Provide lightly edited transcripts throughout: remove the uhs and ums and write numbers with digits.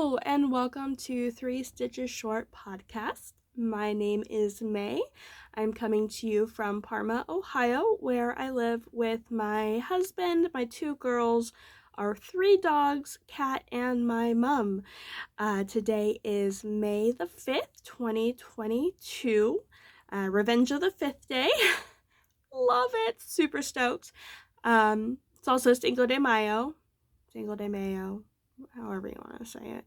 Hello and welcome to Three Stitches Short podcast. My name is May. I'm coming to you from Parma, Ohio, where I live with my husband, my two girls, our three dogs, cat, and my mom. Today is May the 5th, 2022. Revenge of the 5th day. Love it. Super stoked. It's also Cinco de Mayo. Cinco de Mayo. However you want to say it.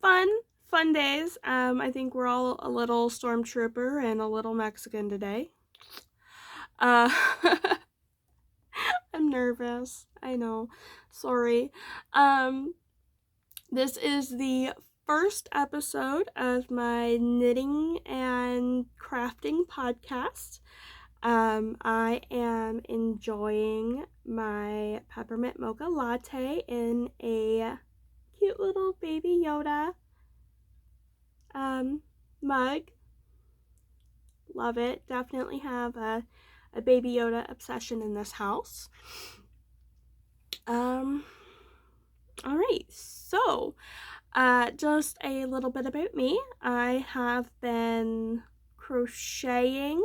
Fun days. I think we're all a little stormtrooper and a little Mexican today. Uh, I'm nervous. I know. Sorry. This is the first episode of my knitting and crafting podcast. I am enjoying my peppermint mocha latte in a cute little baby Yoda mug. Love it. Definitely have a baby Yoda obsession in this house. All right, so just a little bit about me. I have been crocheting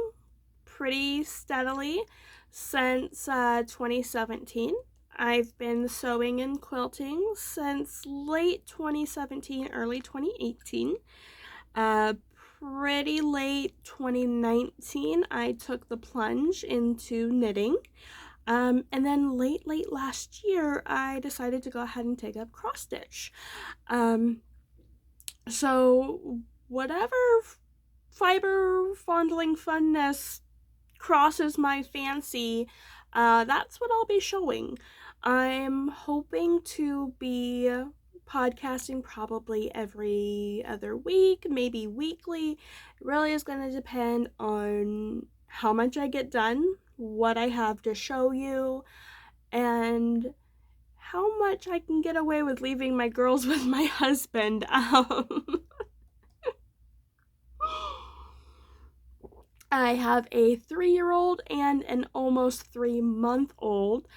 pretty steadily since 2017. I've been sewing and quilting since late 2017, early 2018. Pretty late 2019, I took the plunge into knitting. And then late last year, I decided to go ahead and take up cross stitch. So whatever fiber fondling funness crosses my fancy, that's what I'll be showing. I'm hoping to be podcasting probably every other week, maybe weekly. It really is going to depend on how much I get done, what I have to show you, and how much I can get away with leaving my girls with my husband. I have a 3-year-old and an almost 3-month-old,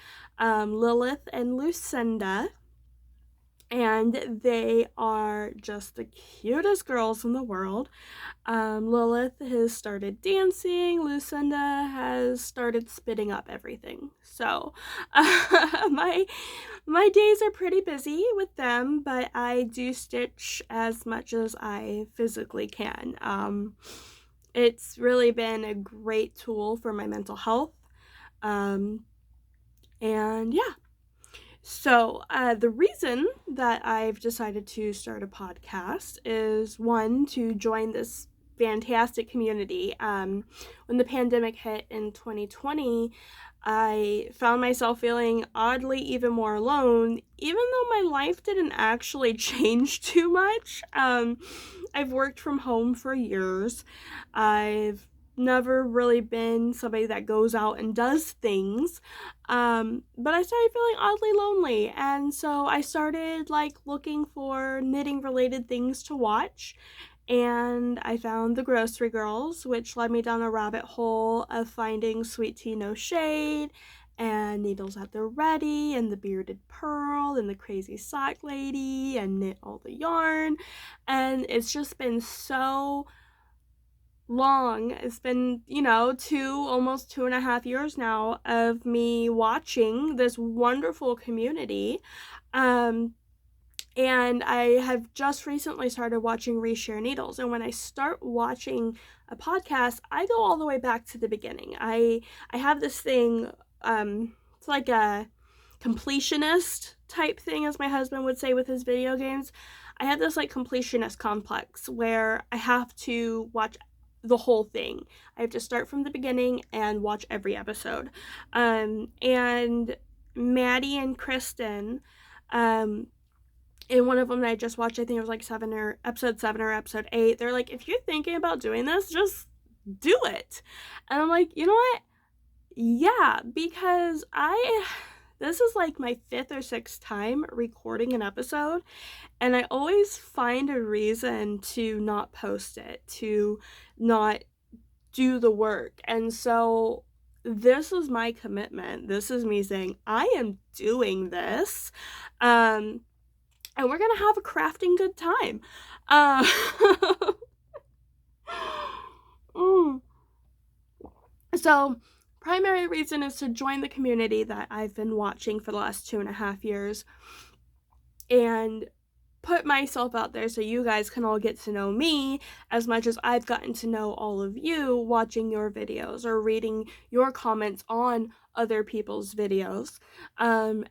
Lilith and Lucinda, and they are just the cutest girls in the world. Lilith has started dancing. Lucinda has started spitting up everything. So my days are pretty busy with them, but I do stitch as much as I physically can. It's really been a great tool for my mental health. And yeah. So the reason that I've decided to start a podcast is, one, to join this fantastic community. When the pandemic hit in 2020, I found myself feeling oddly even more alone, even though my life didn't actually change too much. I've worked from home for years. I've never really been somebody that goes out and does things, but I started feeling oddly lonely, and so I started looking for knitting related things to watch, and I found the Grocery Girls, which led me down a rabbit hole of finding Sweet Tea No Shade and Needles at the Ready and the Bearded Pearl and the Crazy Sock Lady and Knit All the Yarn, and it's just been so long. It's been, almost 2.5 years now of me watching this wonderful community. And I have just recently started watching Reshare Needles. And when I start watching a podcast, I go all the way back to the beginning. I have this thing, it's like a completionist type thing, as my husband would say with his video games. I have this completionist complex where I have to watch the whole thing. I have to start from the beginning and watch every episode. And Maddie and Kristen, in one of them that I just watched, I think it was episode 7 or episode 8, they're like, if you're thinking about doing this, just do it. And I'm like, you know what? Yeah, because this is my 5th or 6th time recording an episode, and I always find a reason to not post it, to not do the work. And so this is my commitment. This is me saying, I am doing this. and we're gonna have a crafting good time. Uh, mm. So, primary reason is to join the community that I've been watching for the last 2.5 years and put myself out there so you guys can all get to know me as much as I've gotten to know all of you watching your videos or reading your comments on other people's videos. And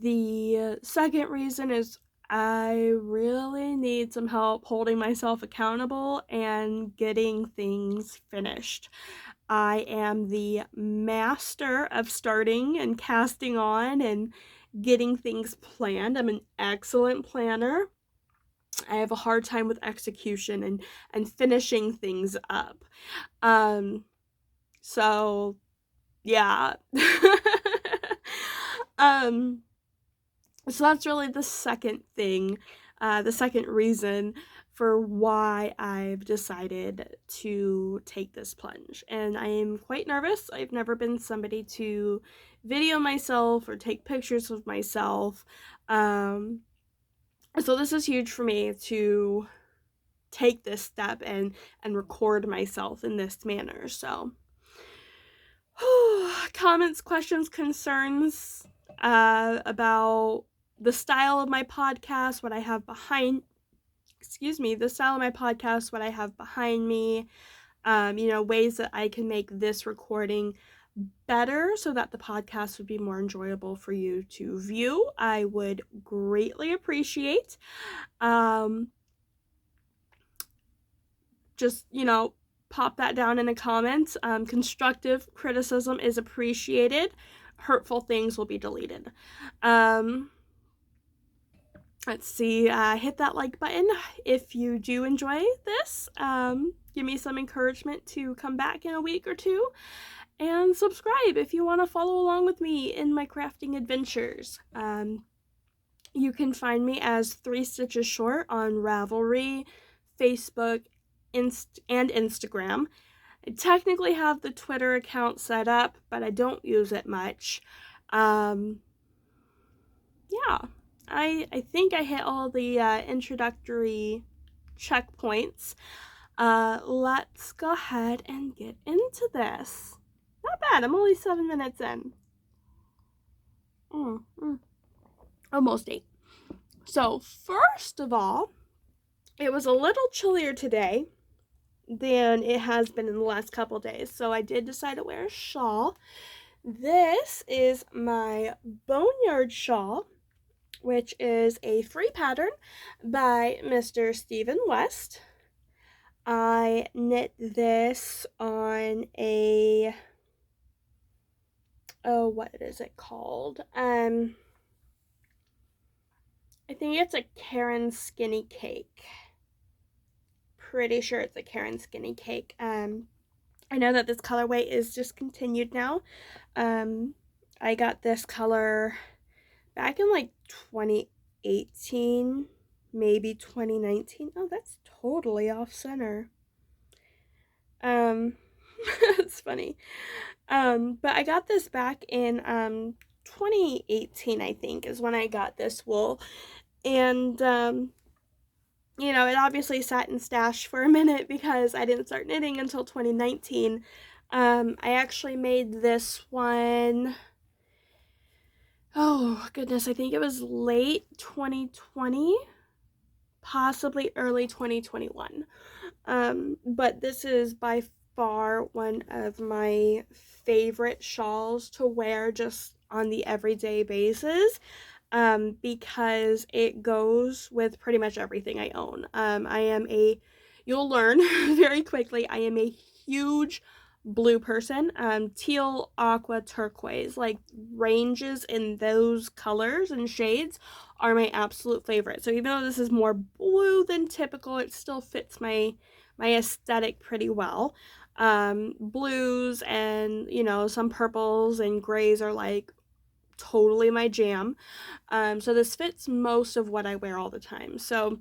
the second reason is I really need some help holding myself accountable and getting things finished. I am the master of starting and casting on and getting things planned. I'm an excellent planner. I have a hard time with execution and finishing things up. Um, so yeah. um, so that's really the second thing, the second reason for why I've decided to take this plunge. And I am quite nervous. I've never been somebody to video myself or take pictures of myself. So this is huge for me to take this step and record myself in this manner. So comments, questions, concerns about the style of my podcast, what I have behind, the style of my podcast, what I have behind me, ways that I can make this recording better so that the podcast would be more enjoyable for you to view, I would greatly appreciate. Just, pop that down in the comments. Constructive criticism is appreciated. Hurtful things will be deleted. Let's see, hit that like button if you do enjoy this. Give me some encouragement to come back in a week or two. And subscribe if you want to follow along with me in my crafting adventures. You can find me as 3 Stitches Short on Ravelry, Facebook, and Instagram. I technically have the Twitter account set up, but I don't use it much. Yeah, I think I hit all the introductory checkpoints. Let's go ahead and get into this. Not bad, I'm only 7 minutes in. Almost 8. So, first of all, it was a little chillier today than it has been in the last couple days, so I did decide to wear a shawl. This is my Boneyard Shawl, which is a free pattern by Mr. Stephen West. I knit this on a, what is it called? I think it's a Karen Skinny Cake. Pretty sure it's a Karen Skinny Cake. I know that this colorway is discontinued now. I got this color back in like 2018, maybe 2019. Oh, that's totally off center. It's funny. But I got this back in 2018, I think, is when I got this wool. And it obviously sat in stash for a minute because I didn't start knitting until 2019. I actually made this one, oh goodness, I think it was late 2020, possibly early 2021. But this is by far one of my favorite shawls to wear just on the everyday basis. Because it goes with pretty much everything I own. You'll learn very quickly, I am a huge blue person. Teal, aqua, turquoise, like ranges in those colors and shades are my absolute favorite. So even though this is more blue than typical, it still fits my aesthetic pretty well. Blues and, some purples and grays are like totally my jam. So this fits most of what I wear all the time. So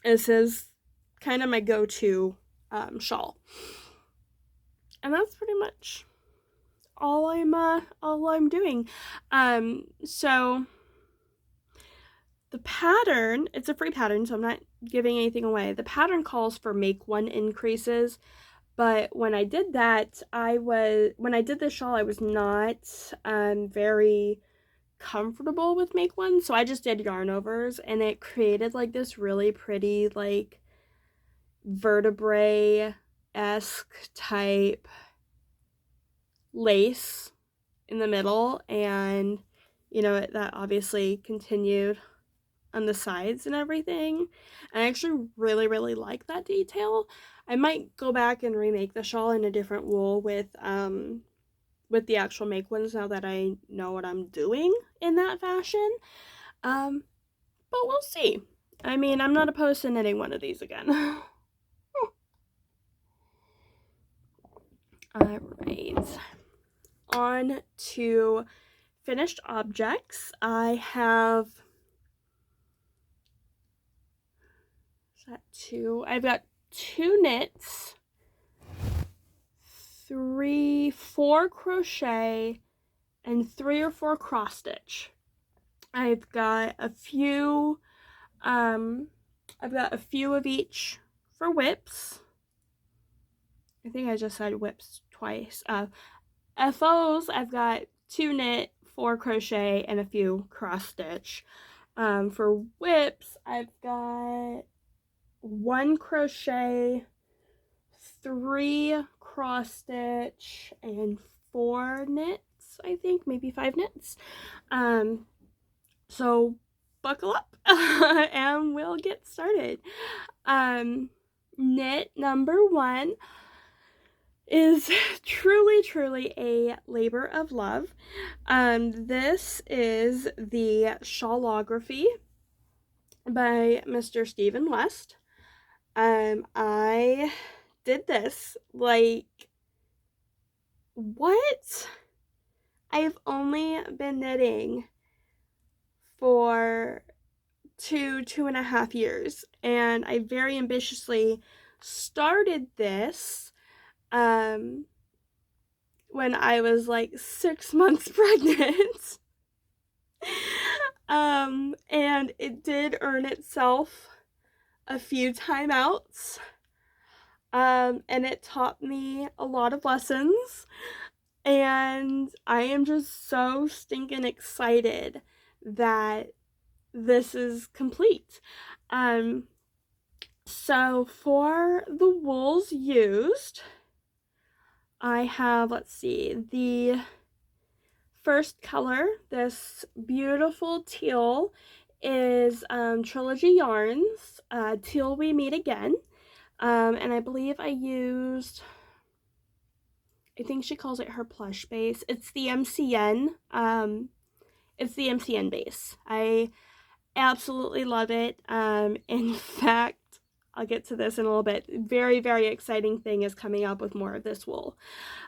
this is kind of my go-to shawl. And that's pretty much all I'm doing. So The pattern, it's a free pattern, so I'm not giving anything away. The pattern calls for make one increases, but when I did that, when I did this shawl, I was not very comfortable with make one, so I just did yarn overs, and it created like this really pretty like vertebrae-esque type lace in the middle, and you know, that obviously continued on the sides and everything. And I actually really like that detail. I might go back and remake the shawl in a different wool with the actual make ones now that I know what I'm doing in that fashion. But we'll see. I mean, I'm not opposed to knitting one of these again. Alright. On to finished objects. I have I've got 2 knits, 4 crochet, and 3 or 4 cross stitch. I've got a few of each for whips. I think I just said whips twice. FOs, I've got 2 knit, 4 crochet, and a few cross stitch. For whips, I've got 1 crochet, 3 cross stitch, and 4 knits, I think, maybe 5 knits. So buckle up and we'll get started. Knit number 1 is truly a labor of love. This is the Shawlography by Mr. Stephen West. I did this like, what? I've only been knitting for 2.5 years, and I very ambitiously started this when I was like 6 months pregnant. And it did earn itself a few timeouts, and it taught me a lot of lessons, and I am just so stinking excited that this is complete. So for the wools used, I have, let's see, the first color, this beautiful teal, is Trilogy Yarns, Till We Meet Again. And I believe I used, I think she calls it her plush base. It's the MCN. It's the MCN base. I absolutely love it. In fact, I'll get to this in a little bit. Very exciting thing is coming up with more of this wool.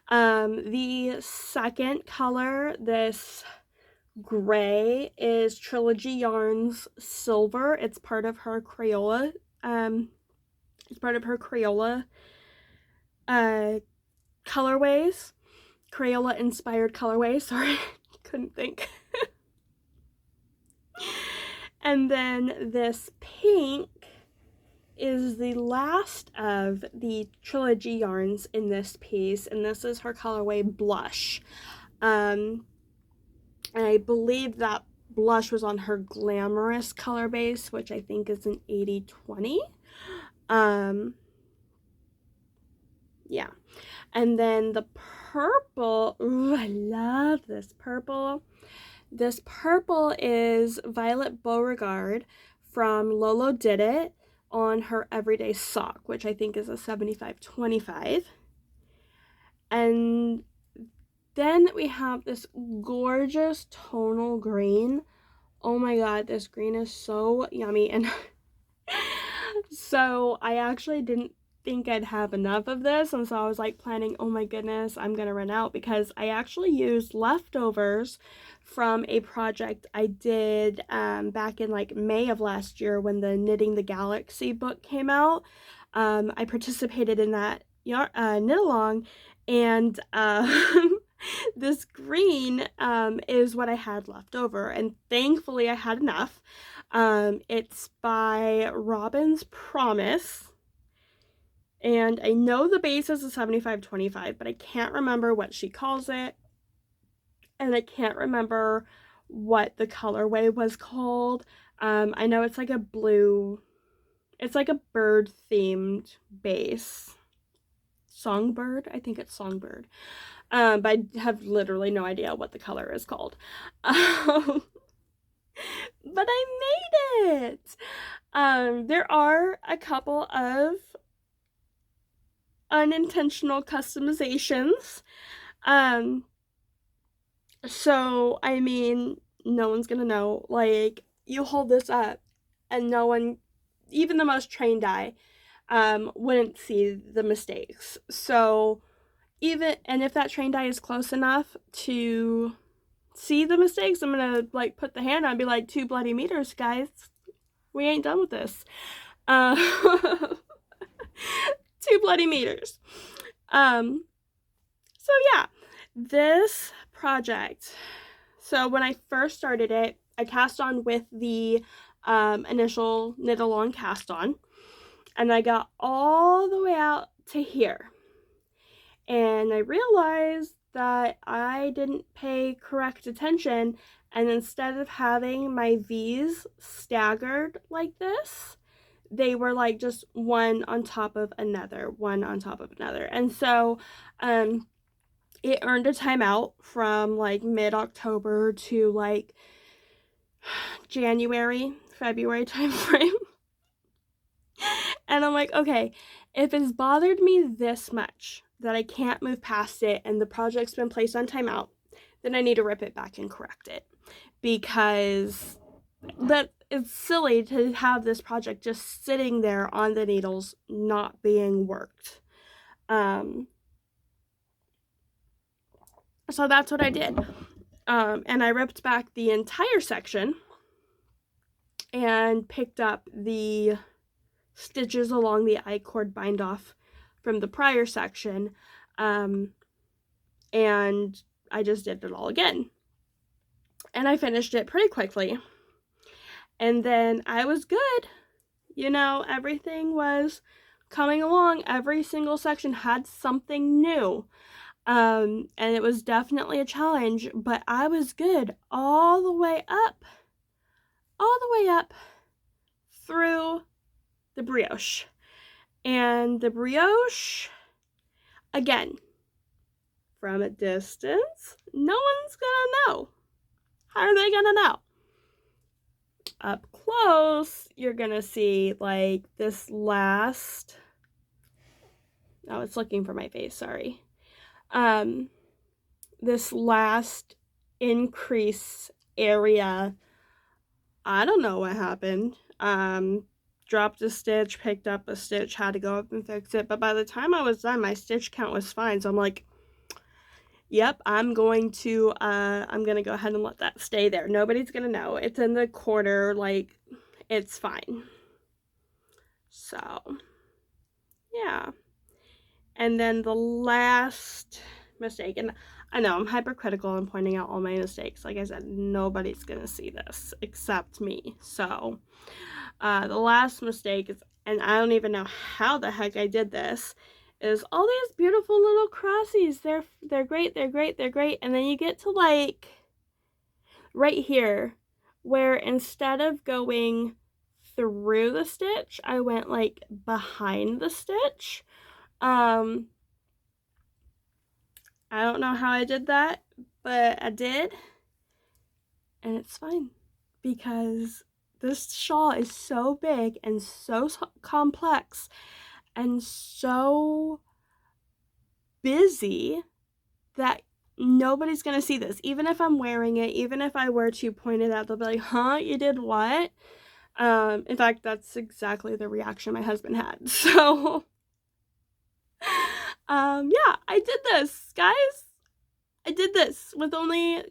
The second color, this gray, is Trilogy Yarns Silver. It's part of her Crayola. Colorways. Crayola inspired colorways. Sorry, couldn't think. And then this pink is the last of the Trilogy yarns in this piece, and this is her colorway Blush. And I believe that Blush was on her Glamorous color base, which I think is an 80/20. Yeah. And then the purple, ooh, I love this purple. This purple is Violet Beauregard from Lolo Did It on her Everyday Sock, which I think is a 75/25. And then we have this gorgeous tonal green. Oh my god, this green is so yummy. And so I actually didn't think I'd have enough of this, and so I was like planning, oh my goodness, I'm gonna run out, because I actually used leftovers from a project I did back in like May of last year when the Knitting the Galaxy book came out. I participated in that knit along, and this green is what I had left over, and thankfully I had enough. It's by Robin's Promise. And I know the base is a 75-25, but I can't remember what she calls it. And I can't remember what the colorway was called. I know it's like a blue, it's like a bird themed base. Songbird? I think it's Songbird. But I have literally no idea what the color is called. But I made it! There are a couple of unintentional customizations. So, I mean, no one's gonna know. Like, you hold this up and no one, even the most trained eye, wouldn't see the mistakes. So, and if that trained eye is close enough to see the mistakes, I'm gonna like put the hand on and be like, 2 bloody meters, guys. We ain't done with this. 2 bloody meters. So yeah, this project. So when I first started it, I cast on with the initial knit along cast on, and I got all the way out to here. And I realized that I didn't pay correct attention, and instead of having my V's staggered like this, they were like just one on top of another, one on top of another. And so it earned a timeout from like mid-October to like January, February timeframe. And I'm like, okay, if it's bothered me this much that I can't move past it and the project's been placed on timeout, then I need to rip it back and correct it. Because that it's silly to have this project just sitting there on the needles not being worked. So that's what I did. And I ripped back the entire section and picked up the stitches along the I-cord bind off from the prior section, and I just did it all again. And I finished it pretty quickly. And then I was good. You know, everything was coming along. Every single section had something new. And it was definitely a challenge, but I was good all the way up through the brioche. And the brioche, again, from a distance, no one's gonna know. How are they gonna know? Up close, you're gonna see like this last, oh, it's looking for my face, sorry. This last increase area, I don't know what happened. Dropped a stitch, picked up a stitch, had to go up and fix it. But by the time I was done, my stitch count was fine. So I'm like, yep, I'm gonna go ahead and let that stay there. Nobody's gonna know. It's in the quarter, like, it's fine. So, yeah. And then the last mistake, and I know I'm hypercritical and pointing out all my mistakes. Like I said, nobody's gonna see this except me. So, the last mistake is, and I don't even know how the heck I did this, is all these beautiful little crossies. They're great, they're great, they're great. And then you get to like right here where instead of going through the stitch, I went like behind the stitch. I don't know how I did that, but I did. And it's fine because this shawl is so big and so complex and so busy that nobody's gonna see this. Even if I'm wearing it, even if I were to point it out, they'll be like, huh, you did what? In fact, that's exactly the reaction my husband had. So, yeah, I did this, guys. I did this with only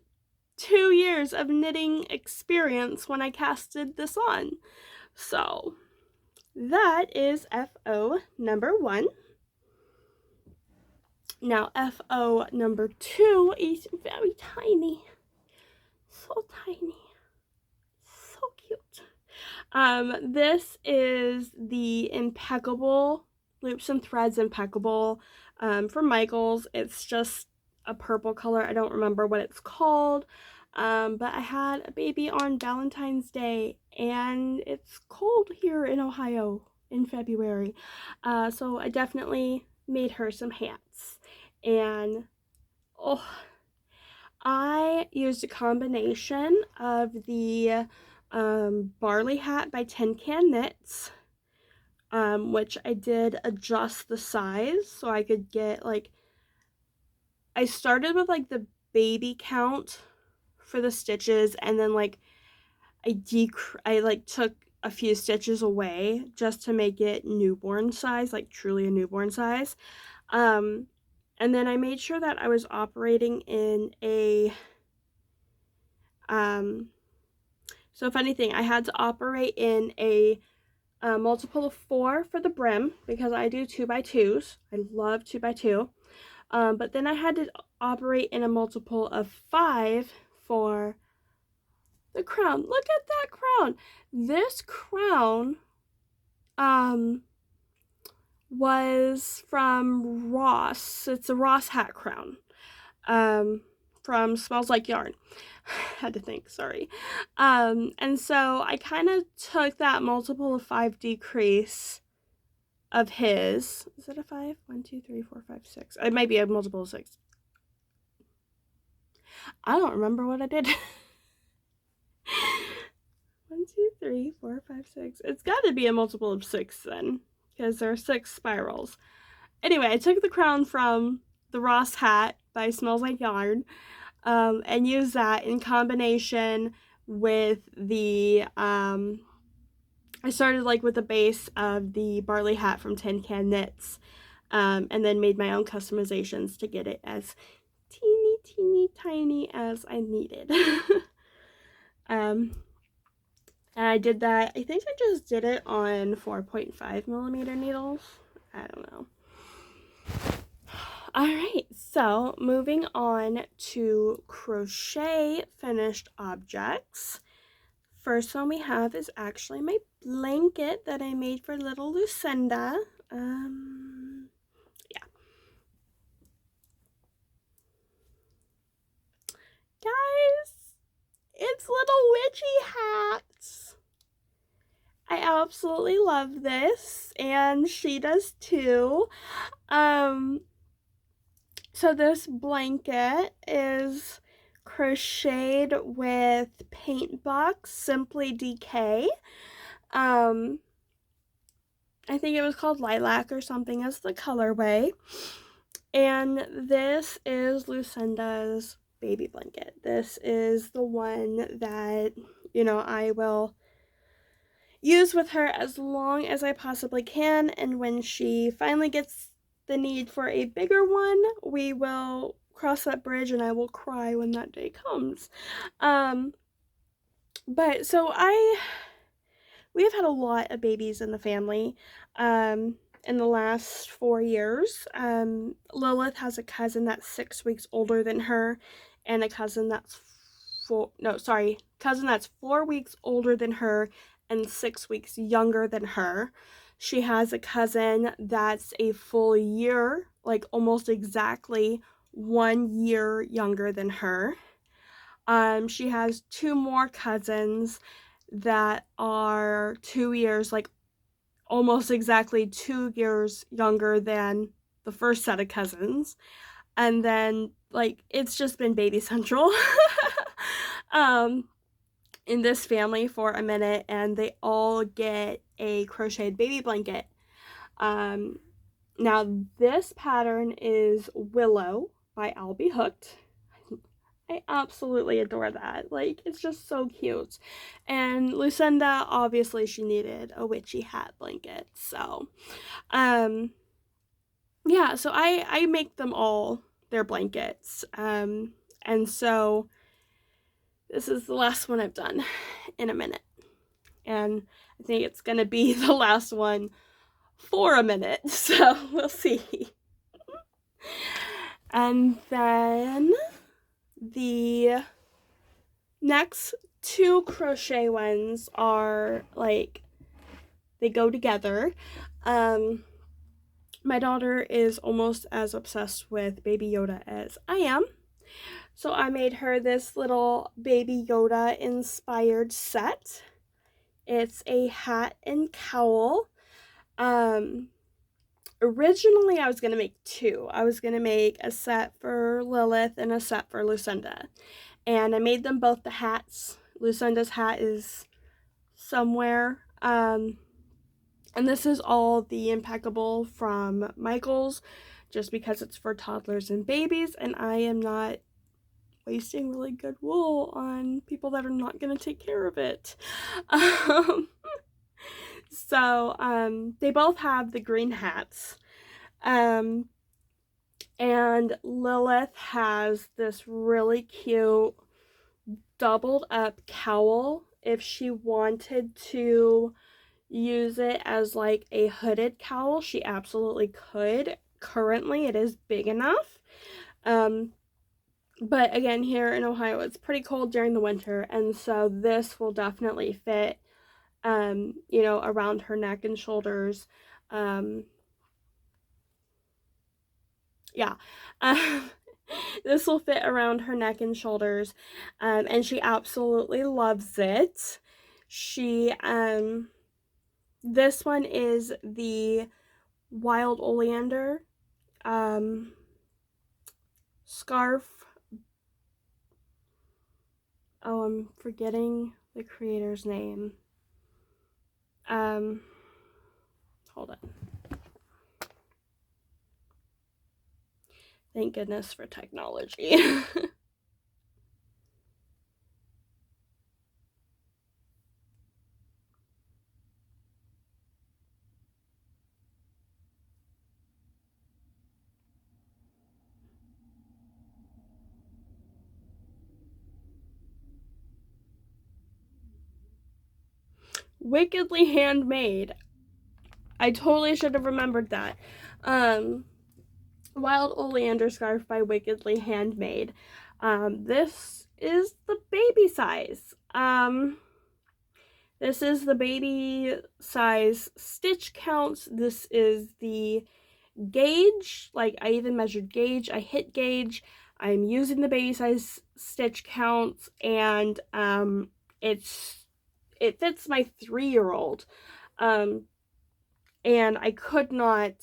2 years of knitting experience when I casted this on. So, that is FO number 1. Now, FO number 2 is very tiny. So tiny. So cute. This is the Impeccable Loops and Threads Impeccable from Michaels. It's just a purple color. I don't remember what it's called. But I had a baby on Valentine's Day, and it's cold here in Ohio in February. So I definitely made her some hats. And oh, I used a combination of the Barley Hat by Tin Can Knits, which I did adjust the size so I could get like, I started with like the baby count for the stitches, and then like I like took a few stitches away just to make it newborn size, like truly a newborn size. And then I made sure that I was operating in a so if anything, I had to operate in a multiple of 4 for the brim because I do 2x2s. I love 2x2. But then I had to operate in a multiple of 5 for the crown. Look at that crown. This crown was from Ross. It's a Ross hat crown. From Smells Like Yarn. Had to think, sorry. And so I kind of took that multiple of 5 decrease of his. Is it a 5? 1, 2, 3, 4, 5, 6. It might be a multiple of 6. I don't remember what I did. 1, 2, 3, 4, 5, 6. It's got to be a multiple of 6 then, because there are 6 spirals. Anyway, I took the crown from the Ross hat by Smells Like Yarn, and used that in combination with the I started like with the base of the Barley Hat from Tin Can Knits, and then made my own customizations to get it as teeny tiny as I needed. And I did that, I think I just did it on 4.5 millimeter needles. I don't know. Alright, so moving on to crochet finished objects. First one we have is actually my blanket that I made for little Lucinda. Yeah. Guys, it's little witchy hats. I absolutely love this, and she does too. So this blanket is crocheted with Paint Box Simply DK. I think it was called Lilac or something as the colorway. And this is Lucinda's baby blanket. This is the one that, you know, I will use with her as long as I possibly can. And when she finally gets the need for a bigger one, we will cross that bridge and I will cry when that day comes. But so we have had a lot of babies in the family in the last 4 years. Lilith has a cousin that's 6 weeks older than her, and a cousin that's 4 weeks older than her and 6 weeks younger than her. She has a cousin that's a full year, like almost exactly 1 year younger than her. She has 2 more cousins that are 2 years, like almost exactly 2 years younger than the first set of cousins. And then, like, it's just been baby central in this family for a minute, and they all get a crocheted baby blanket. Now this pattern is Willow by I'll Be Hooked. I absolutely adore that. Like, it's just so cute. And Lucinda, obviously she needed a witchy hat blanket. So, yeah, so I make them all their blankets. And so this is the last one I've done in a minute. And I think it's going to be the last one for a minute. So we'll see. And then the next two crochet ones are like, they go together. My daughter is almost as obsessed with Baby Yoda as I am. So I made her this little Baby Yoda inspired set. It's a hat and cowl. Originally I was going to make two. I was going to make a set for Lilith and a set for Lucinda. And I made them both the hats. Lucinda's hat is somewhere. And this is all the Impeccable from Michaels, just because it's for toddlers and babies, and I am not wasting really good wool on people that are not going to take care of it. So they both have the green hats. And Lilith has this really cute doubled up cowl. If she wanted to use it as like a hooded cowl, she absolutely could. Currently it is big enough. But again, here in Ohio it's pretty cold during the winter, and so this will definitely fit you know, around her neck and shoulders. Yeah. This will fit around her neck and shoulders, and she absolutely loves it. She this one is the Wild Oleander scarf. Oh, I'm forgetting the creator's name. Hold on. Thank goodness for technology. Wickedly Handmade. I totally should have remembered that. Wild Oleander scarf by Wickedly Handmade. This is the baby size. This is the baby size stitch counts. This is the gauge. Like, I even measured gauge. I hit gauge. I'm using the baby size stitch counts, and it fits my 3-year-old. And I could not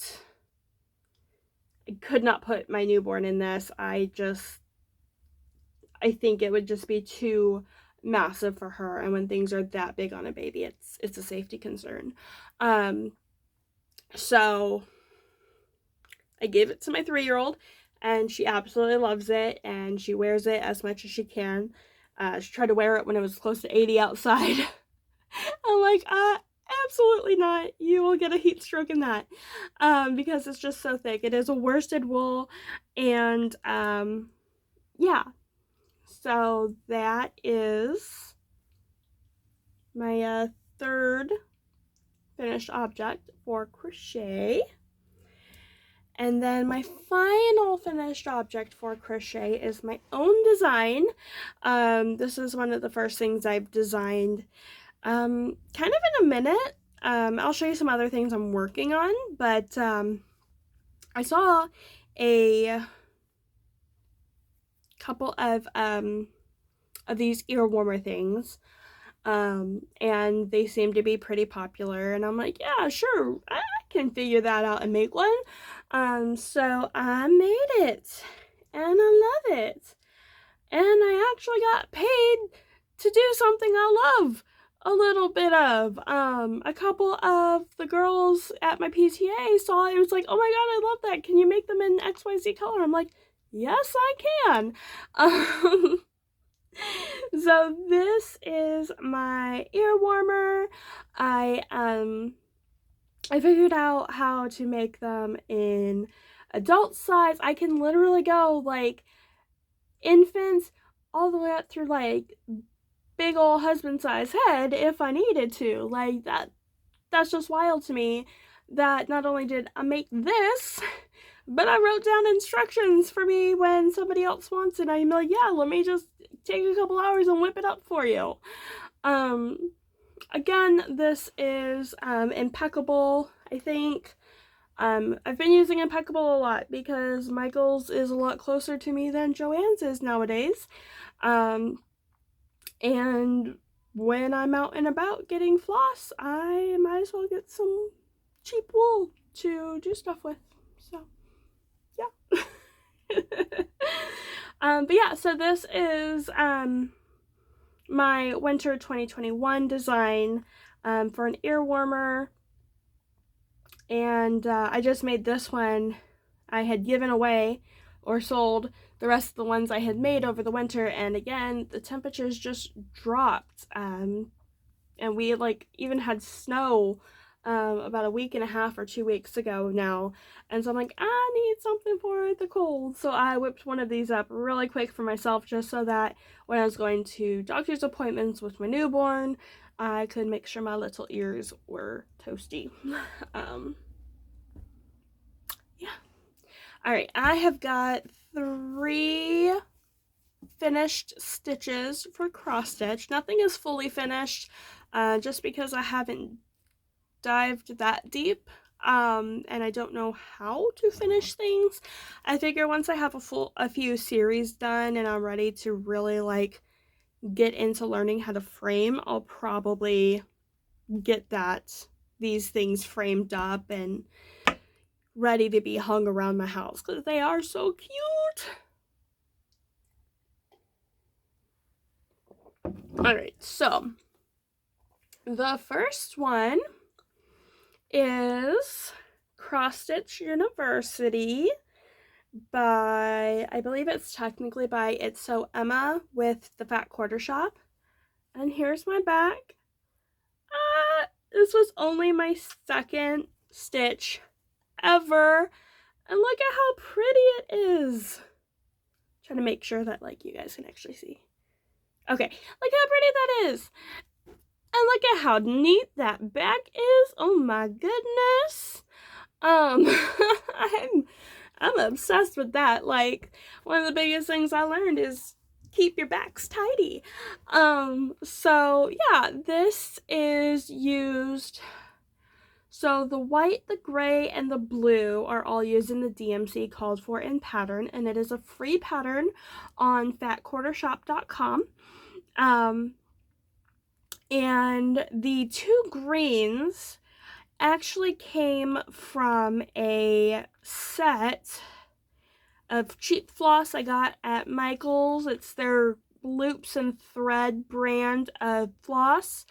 put my newborn in this. I think it would just be too massive for her, and when things are that big on a baby, it's a safety concern. So I gave it to my 3-year-old, and she absolutely loves it, and she wears it as much as she can. She tried to wear it when it was close to 80 outside. I'm like, absolutely not. You will get a heat stroke in that, because it's just so thick. It is a worsted wool, and yeah. So that is my third finished object for crochet. And then my final finished object for crochet is my own design. This is one of the first things I've designed kind of in a minute. I'll show you some other things I'm working on, but I saw a couple of these ear warmer things, and they seem to be pretty popular, and I'm like, yeah, sure, I can figure that out and make one. So I made it, and I love it, and I actually got paid to do something I love a little bit of. A couple of the girls at my PTA saw it. It was like, oh my god, I love that. Can you make them in XYZ color? I'm like, yes, I can. So this is my ear warmer. I figured out how to make them in adult size. I can literally go like infants all the way up through like big old husband size head if I needed to. Like, that's just wild to me, that not only did I make this, but I wrote down instructions for me when somebody else wants it. I'm like, yeah, let me just take a couple hours and whip it up for you. Again, this is Impeccable, I think. I've been using Impeccable a lot because Michael's is a lot closer to me than Joann's is nowadays. And when I'm out and about getting floss, I might as well get some cheap wool to do stuff with. So, yeah. But yeah, so this is my winter 2021 design for an ear warmer. And I just made this one. I had given away or sold the rest of the ones I had made over the winter, and again, the temperatures just dropped. And we like even had snow about a week and a half or 2 weeks ago now. And so I'm like, I need something for the cold. So I whipped one of these up really quick for myself just so that when I was going to doctor's appointments with my newborn, I could make sure my little ears were toasty. Yeah. All right, I have got 3 finished stitches for cross stitch. Nothing is fully finished, just because I haven't dived that deep, and I don't know how to finish things. I figure once I have a few series done and I'm ready to really like get into learning how to frame, I'll probably get these things framed up and ready to be hung around my house because they are so cute. Alright, so the first one is Cross Stitch University by, I believe it's technically by It's So Emma with the Fat Quarter Shop. And here's my back. This was only my second stitch ever. And look at how pretty it is. Trying to make sure that like you guys can actually see. Okay, look how pretty that is. And look at how neat that back is. Oh my goodness. I'm obsessed with that. Like, one of the biggest things I learned is keep your backs tidy. So yeah, this is used. So the white, the gray, and the blue are all used in the DMC called for in pattern, and it is a free pattern on fatquartershop.com. And the 2 greens actually came from a set of cheap floss I got at Michael's. It's their Loops and Thread brand of floss.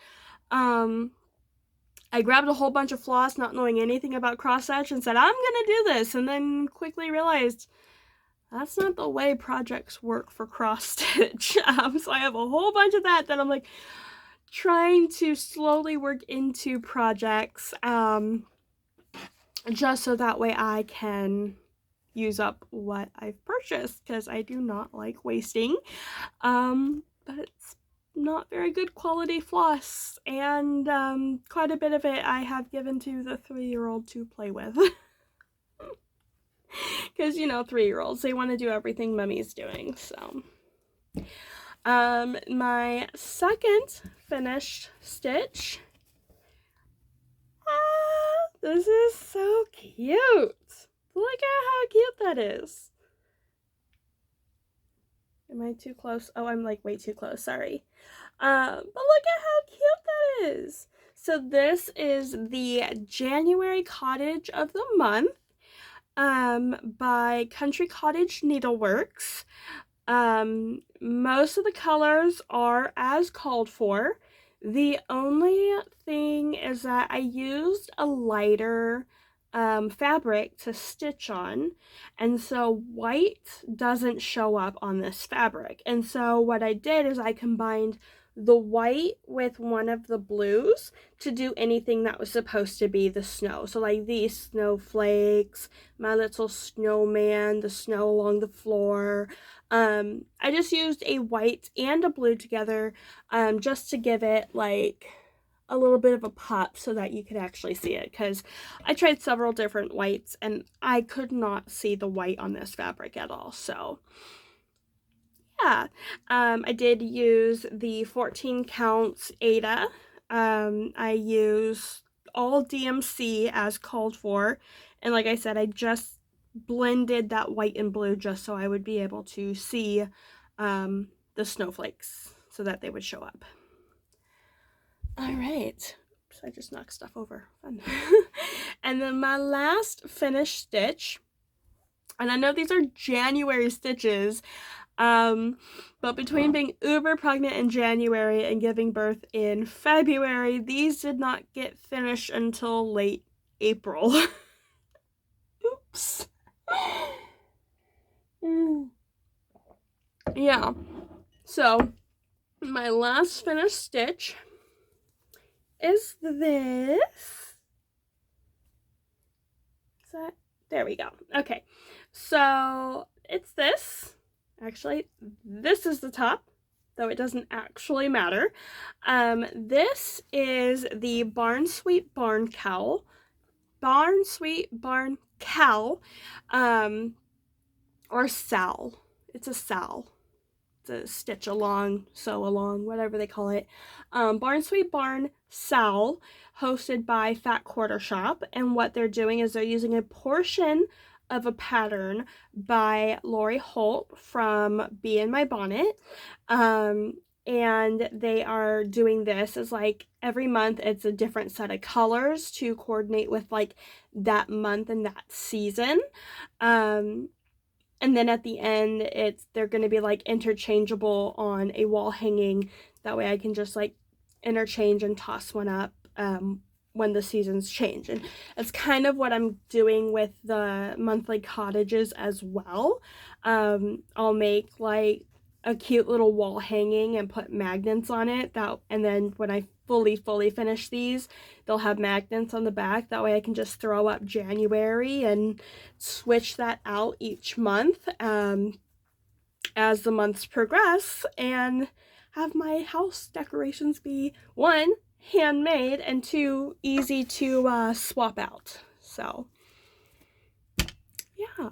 I grabbed a whole bunch of floss not knowing anything about cross stitch and said, I'm gonna do this, and then quickly realized that's not the way projects work for cross stitch. So I have a whole bunch of that I'm like trying to slowly work into projects, just so that way I can use up what I've purchased, because I do not like wasting, but it's not very good quality floss, and quite a bit of it I have given to the 3-year-old to play with. Because, you know, 3-year-olds, they want to do everything Mummy's doing, so. My second finished stitch. This is so cute. Look at how cute that is. Am I too close? Oh, I'm like way too close, sorry. But look at how cute that is. So this is the January Cottage of the Month by Country Cottage Needleworks. Most of the colors are as called for. The only thing is that I used a lighter fabric to stitch on, and so white doesn't show up on this fabric. And so what I did is I combined the white with one of the blues to do anything that was supposed to be the snow. So like these snowflakes, my little snowman, the snow along the floor. I just used a white and a blue together just to give it like a little bit of a pop so that you could actually see it, because I tried several different whites and I could not see the white on this fabric at all. So yeah, I did use the 14 counts Ada. I used all DMC as called for, and like I said, I just blended that white and blue just so I would be able to see the snowflakes so that they would show up. All right. Oops, I just knocked stuff over. Fun. And then my last finished stitch, and I know these are January stitches, but between being uber pregnant in January and giving birth in February, these did not get finished until late April. Oops. Yeah. So, my last finished stitch is this. Is that? There we go. Okay. So, it's this. Actually, this is the top, though it doesn't actually matter. This is the Barn Sweet Barn Cowl. Barn Sweet Barn Cowl, or Sal. It's a Sal. It's a stitch along, sew along, whatever they call it. Barn Sweet Barn Sal, hosted by Fat Quarter Shop, and what they're doing is they're using a portion of a pattern by Lori Holt from Bee in My Bonnet, and they are doing this as like every month it's a different set of colors to coordinate with like that month and that season. And then at the end, they're going to be like interchangeable on a wall hanging. That way I can just like interchange and toss one up when the seasons change. And it's kind of what I'm doing with the monthly cottages as well. I'll make like a cute little wall hanging and put magnets on it. And then when I fully finish these, they'll have magnets on the back. That way I can just throw up January and switch that out each month as the months progress, and have my house decorations be, one, handmade, and two, easy to swap out. So yeah,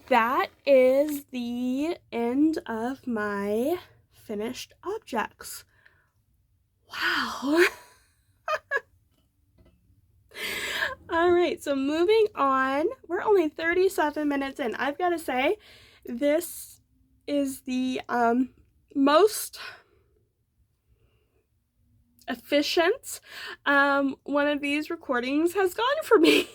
that is the end of my finished objects. Wow. All right, so moving on. We're only 37 minutes in. I've got to say, this is the most efficient one of these recordings has gone for me.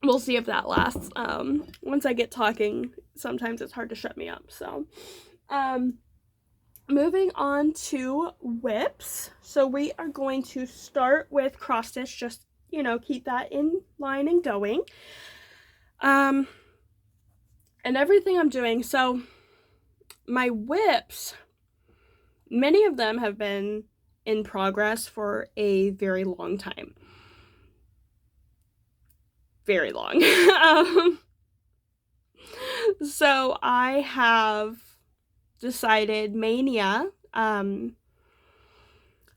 We'll see if that lasts. Once I get talking, sometimes it's hard to shut me up. So, moving on to whips. So we are going to start with cross stitch, just, you know, keep that in line and going. And everything I'm doing. So my whips, many of them have been in progress for a very long time. Very long. So I have decided Mania,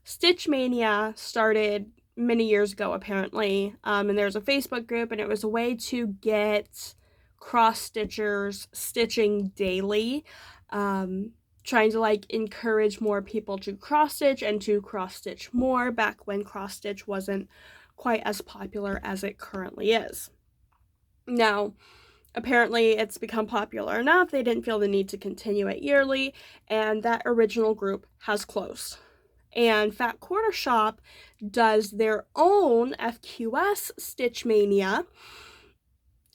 Stitch Mania started many years ago apparently, and there's a Facebook group, and it was a way to get cross stitchers stitching daily, trying to like encourage more people to cross stitch and to cross stitch more back when cross stitch wasn't quite as popular as it currently is. Now, apparently it's become popular enough, they didn't feel the need to continue it yearly, and that original group has closed. And Fat Quarter Shop does their own FQS Stitch Mania.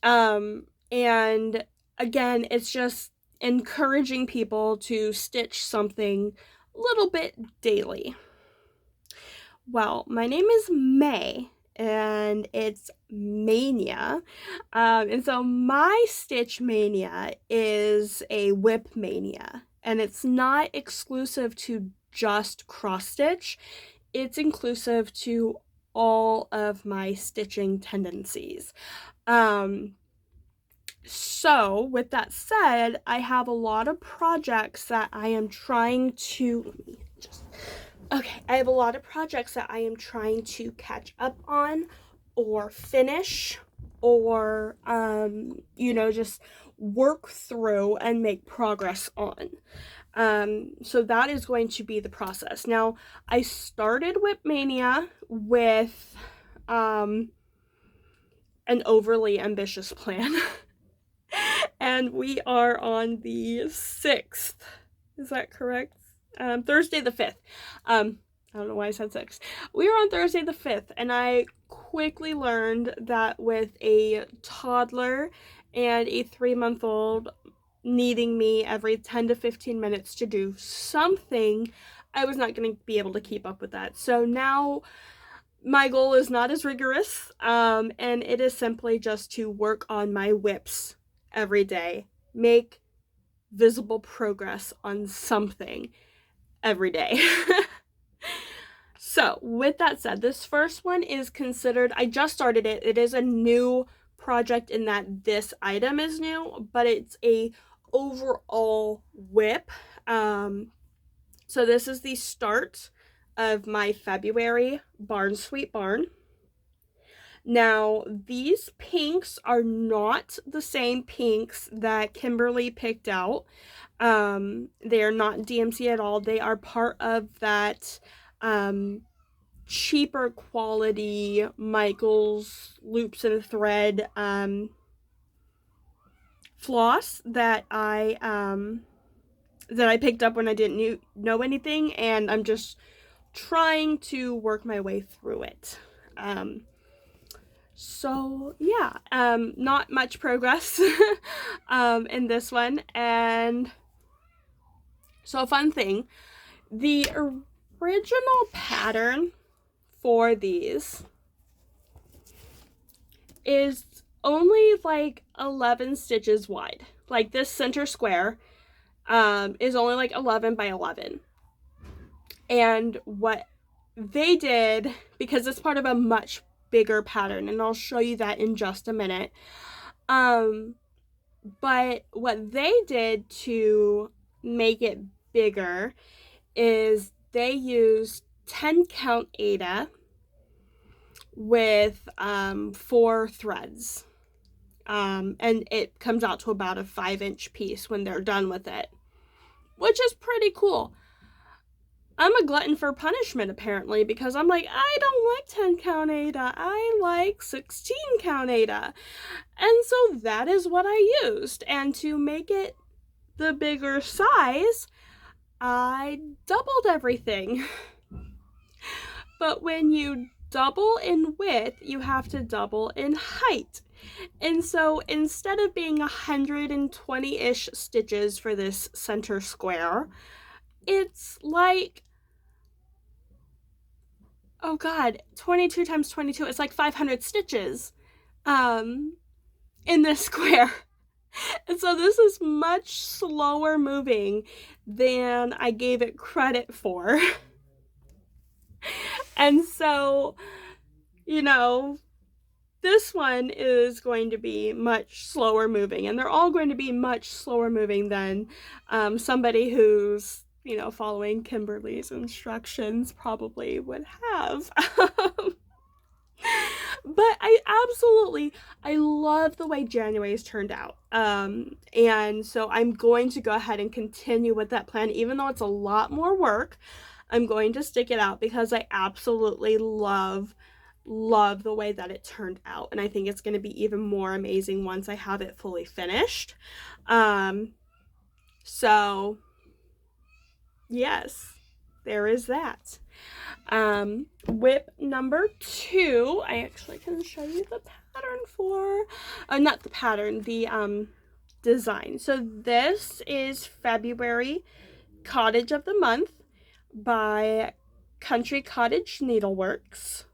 And again, it's just encouraging people to stitch something a little bit daily. Well, my name is May, and it's Mania. And so my Stitch Mania is a whip mania, and it's not exclusive to just cross stitch. It's inclusive to all of my stitching tendencies. So with that said, I have a lot of projects that I am trying to, I have a lot of projects that I am trying to catch up on or finish or, just work through and make progress on. So that is going to be the process. Now, I started with Mania with an overly ambitious plan. And we are on the 6th. Is that correct? Thursday the 5th. I don't know why I said 6th. We are on Thursday the 5th, and I quickly learned that with a toddler and a 3-month-old needing me every 10 to 15 minutes to do something, I was not going to be able to keep up with that. So now my goal is not as rigorous, and it is simply just to work on my whips every day, make visible progress on something every day. So with that said, this first one is considered, I just started it. It is a new project in that this item is new, but it's a overall whip. So this is the start of my February Barn Sweet Barn. Now, these pinks are not the same pinks that Kimberly picked out. They are not DMC at all. They are part of that cheaper quality Michaels loops and thread floss that I picked up when I didn't know anything, and I'm just trying to work my way through it. So yeah, not much progress in this one. And so a fun thing, the original pattern for these is only like 11 stitches wide. Like this center square is only like 11 by 11. And what they did, because it's part of a much bigger pattern, and I'll show you that in just a minute, but what they did to make it bigger is they used 10 count Aida with 4 threads, and it comes out to about a 5-inch piece when they're done with it, which is pretty cool. I'm a glutton for punishment, apparently, because I'm like, I don't like 10 count Aida. I like 16 count Aida. And so that is what I used. And to make it the bigger size, I doubled everything. But when you double in width, you have to double in height. And so instead of being 120-ish stitches for this center square, it's like, oh god, 22 times 22, it's like 500 stitches in this square. And so this is much slower moving than I gave it credit for. And so, this one is going to be much slower moving, and they're all going to be much slower moving than somebody who's, following Kimberly's instructions probably would have. But I love the way January's turned out. And so I'm going to go ahead and continue with that plan, even though it's a lot more work. I'm going to stick it out because I absolutely love the way that it turned out. And I think it's going to be even more amazing once I have it fully finished. So yes, there is that. Whip number 2, I actually can show you the pattern for, not the pattern, the design. So this is February Cottage of the Month by Country Cottage Needleworks.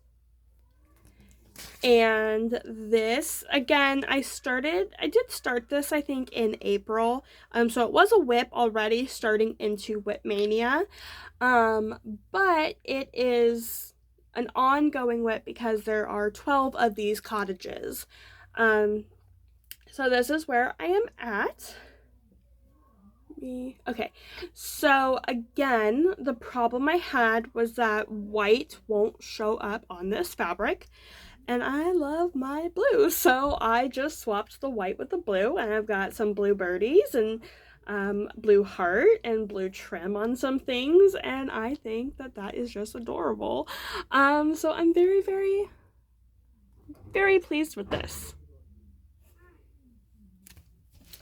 And this, again, I did start this, I think, in April. So it was a whip already starting into Whip Mania. But it is an ongoing whip because there are 12 of these cottages. So this is where I am at. Okay, so again, the problem I had was that white won't show up on this fabric, and I love my blue, so I just swapped the white with the blue, and I've got some blue birdies and blue heart and blue trim on some things, and I think that that is just adorable. So I'm very, very, very pleased with this.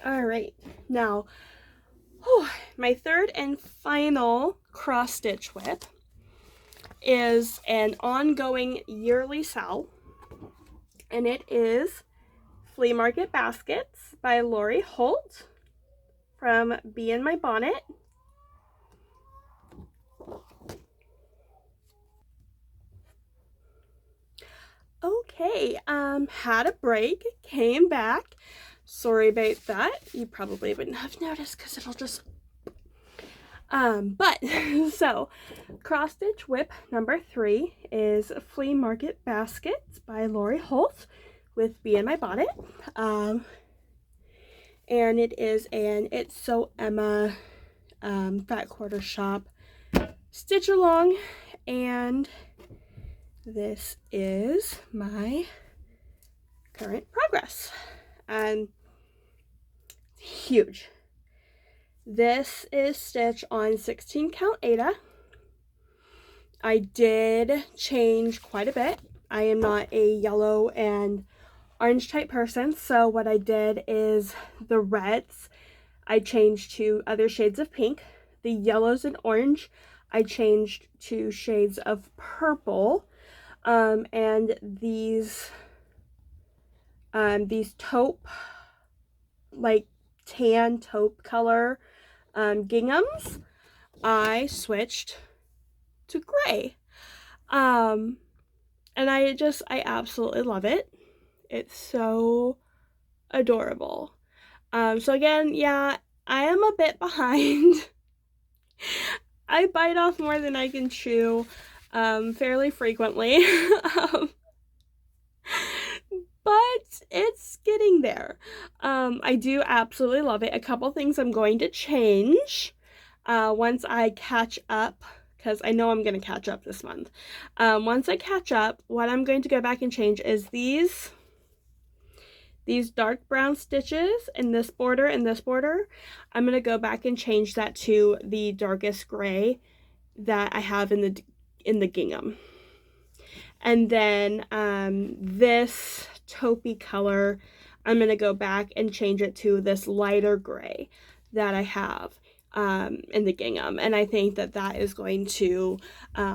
All right, now, my third and final cross stitch whip is an ongoing yearly sell, and it is Flea Market Baskets by Lori Holt from Bee in My Bonnet. Okay, had a break, came back. Sorry about that. You probably wouldn't have noticed because it'll just but so cross stitch whip number 3 is Flea Market Baskets by Lori Holt with Bee in My Bonnet. And it is an It's So Emma fat quarter shop stitch along, and this is my current progress. And huge. This is stitch on 16 count Aida. I did change quite a bit. I am not a yellow and orange type person, so what I did is the reds I changed to other shades of pink. The yellows and orange I changed to shades of purple. And these taupe, like tan taupe color ginghams, I switched to gray. And I absolutely love it. It's so adorable. So again, yeah, I am a bit behind. I bite off more than I can chew fairly frequently. But it's getting there. I do absolutely love it. A couple things I'm going to change once I catch up, because I know I'm going to catch up this month. Once I catch up, what I'm going to go back and change is these dark brown stitches in this border and this border. I'm going to go back and change that to the darkest gray that I have in the gingham. And then this taupey color, I'm going to go back and change it to this lighter gray that I have in the gingham. And I think that that is going to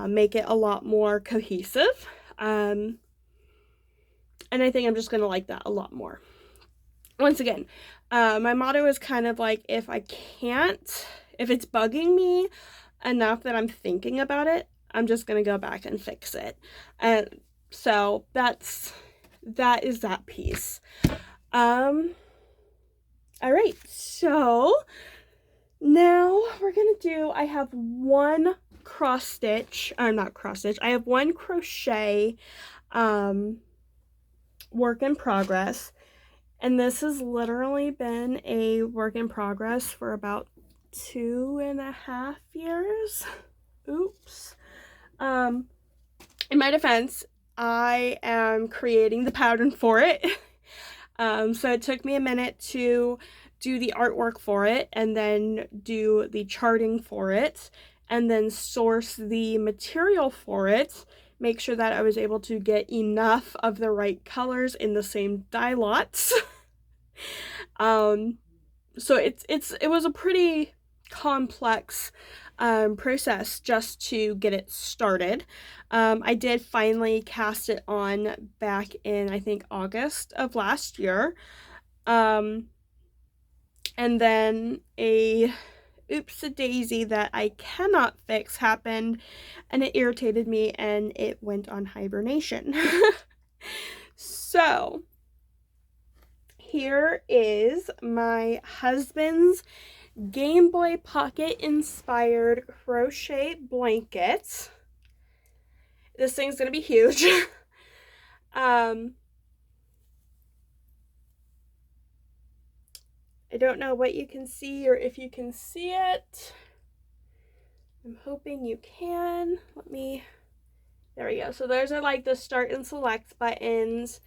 make it a lot more cohesive. And I think I'm just going to like that a lot more. Once again, my motto is kind of like, if it's bugging me enough that I'm thinking about it, I'm just going to go back and fix it. And so that is that piece. All right, so now we're going to do, I have one I have one crochet work in progress. And this has literally been a work in progress for about 2.5 years. Oops. In my defense, I am creating the pattern for it. So it took me a minute to do the artwork for it, and then do the charting for it, and then source the material for it, make sure that I was able to get enough of the right colors in the same dye lots. So it was a pretty complex process just to get it started. I did finally cast it on back in, I think, August of last year. And then a oops-a-daisy that I cannot fix happened, and it irritated me, and it went on hibernation. So here is my husband's Game Boy Pocket inspired crochet blanket. This thing's gonna be huge. I don't know what you can see or if you can see it. I'm hoping you can. There we go. So those are like the start and select buttons,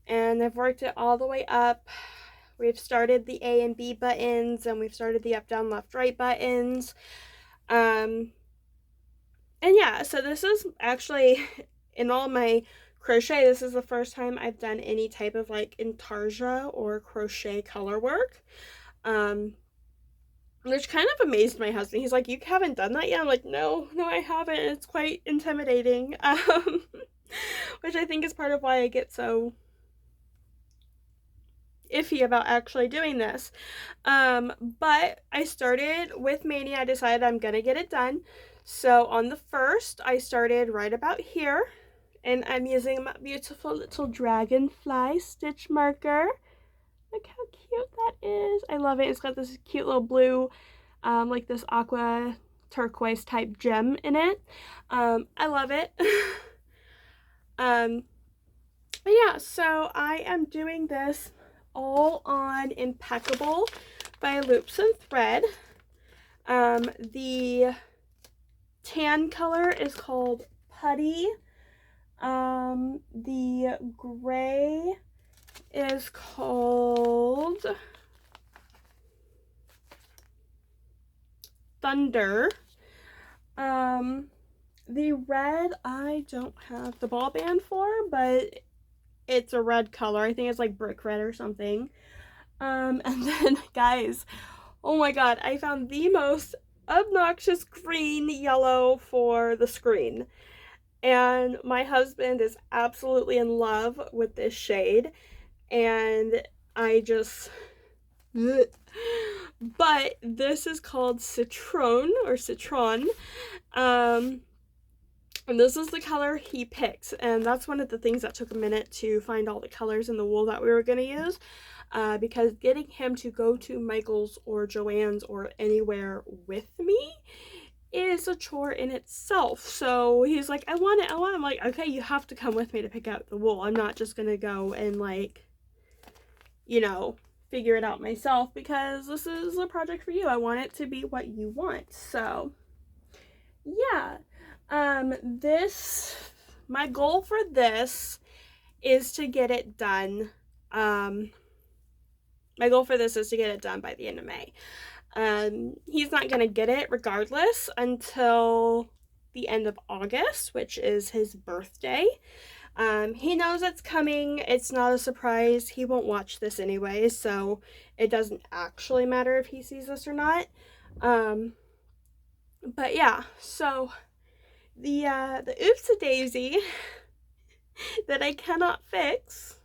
and I've worked it all the way up. We've started the A and B buttons, and we've started the up, down, left, right buttons. And yeah, so this is actually, in all my crochet, this is the first time I've done any type of like intarsia or crochet color work. Which kind of amazed my husband. He's like, you haven't done that yet? I'm like, no, I haven't. It's quite intimidating. Which I think is part of why I get so iffy about actually doing this. But I started with Mania. I decided I'm gonna get it done. So on the 1st, I started right about here, and I'm using my beautiful little dragonfly stitch marker. Look how cute that is. I love it. It's got this cute little blue, like this aqua turquoise type gem in it. I love it. But yeah, so I am doing this all on Impeccable by Loops and Thread. The tan color is called Putty. The gray is called Thunder. The red I don't have the ball band for, but it's a red color. I think it's like brick red or something. And then guys, oh my god, I found the most obnoxious green yellow for the screen. And my husband is absolutely in love with this shade. And I just... But this is called Citron or Citron. And this is the color he picked, and that's one of the things that took a minute to find all the colors in the wool that we were going to use, because getting him to go to Michael's or Joann's or anywhere with me is a chore in itself. So he's like, I want it. I'm like, okay, you have to come with me to pick out the wool. I'm not just going to go and like, you know, figure it out myself, because this is a project for you. I want it to be what you want. So yeah. My goal for this is to get it done. My goal for this is to get it done by the end of May. He's not gonna get it regardless until the end of August, which is his birthday. He knows it's coming. It's not a surprise. He won't watch this anyway, so it doesn't actually matter if he sees this or not. But yeah, so the oopsie-daisy that I cannot fix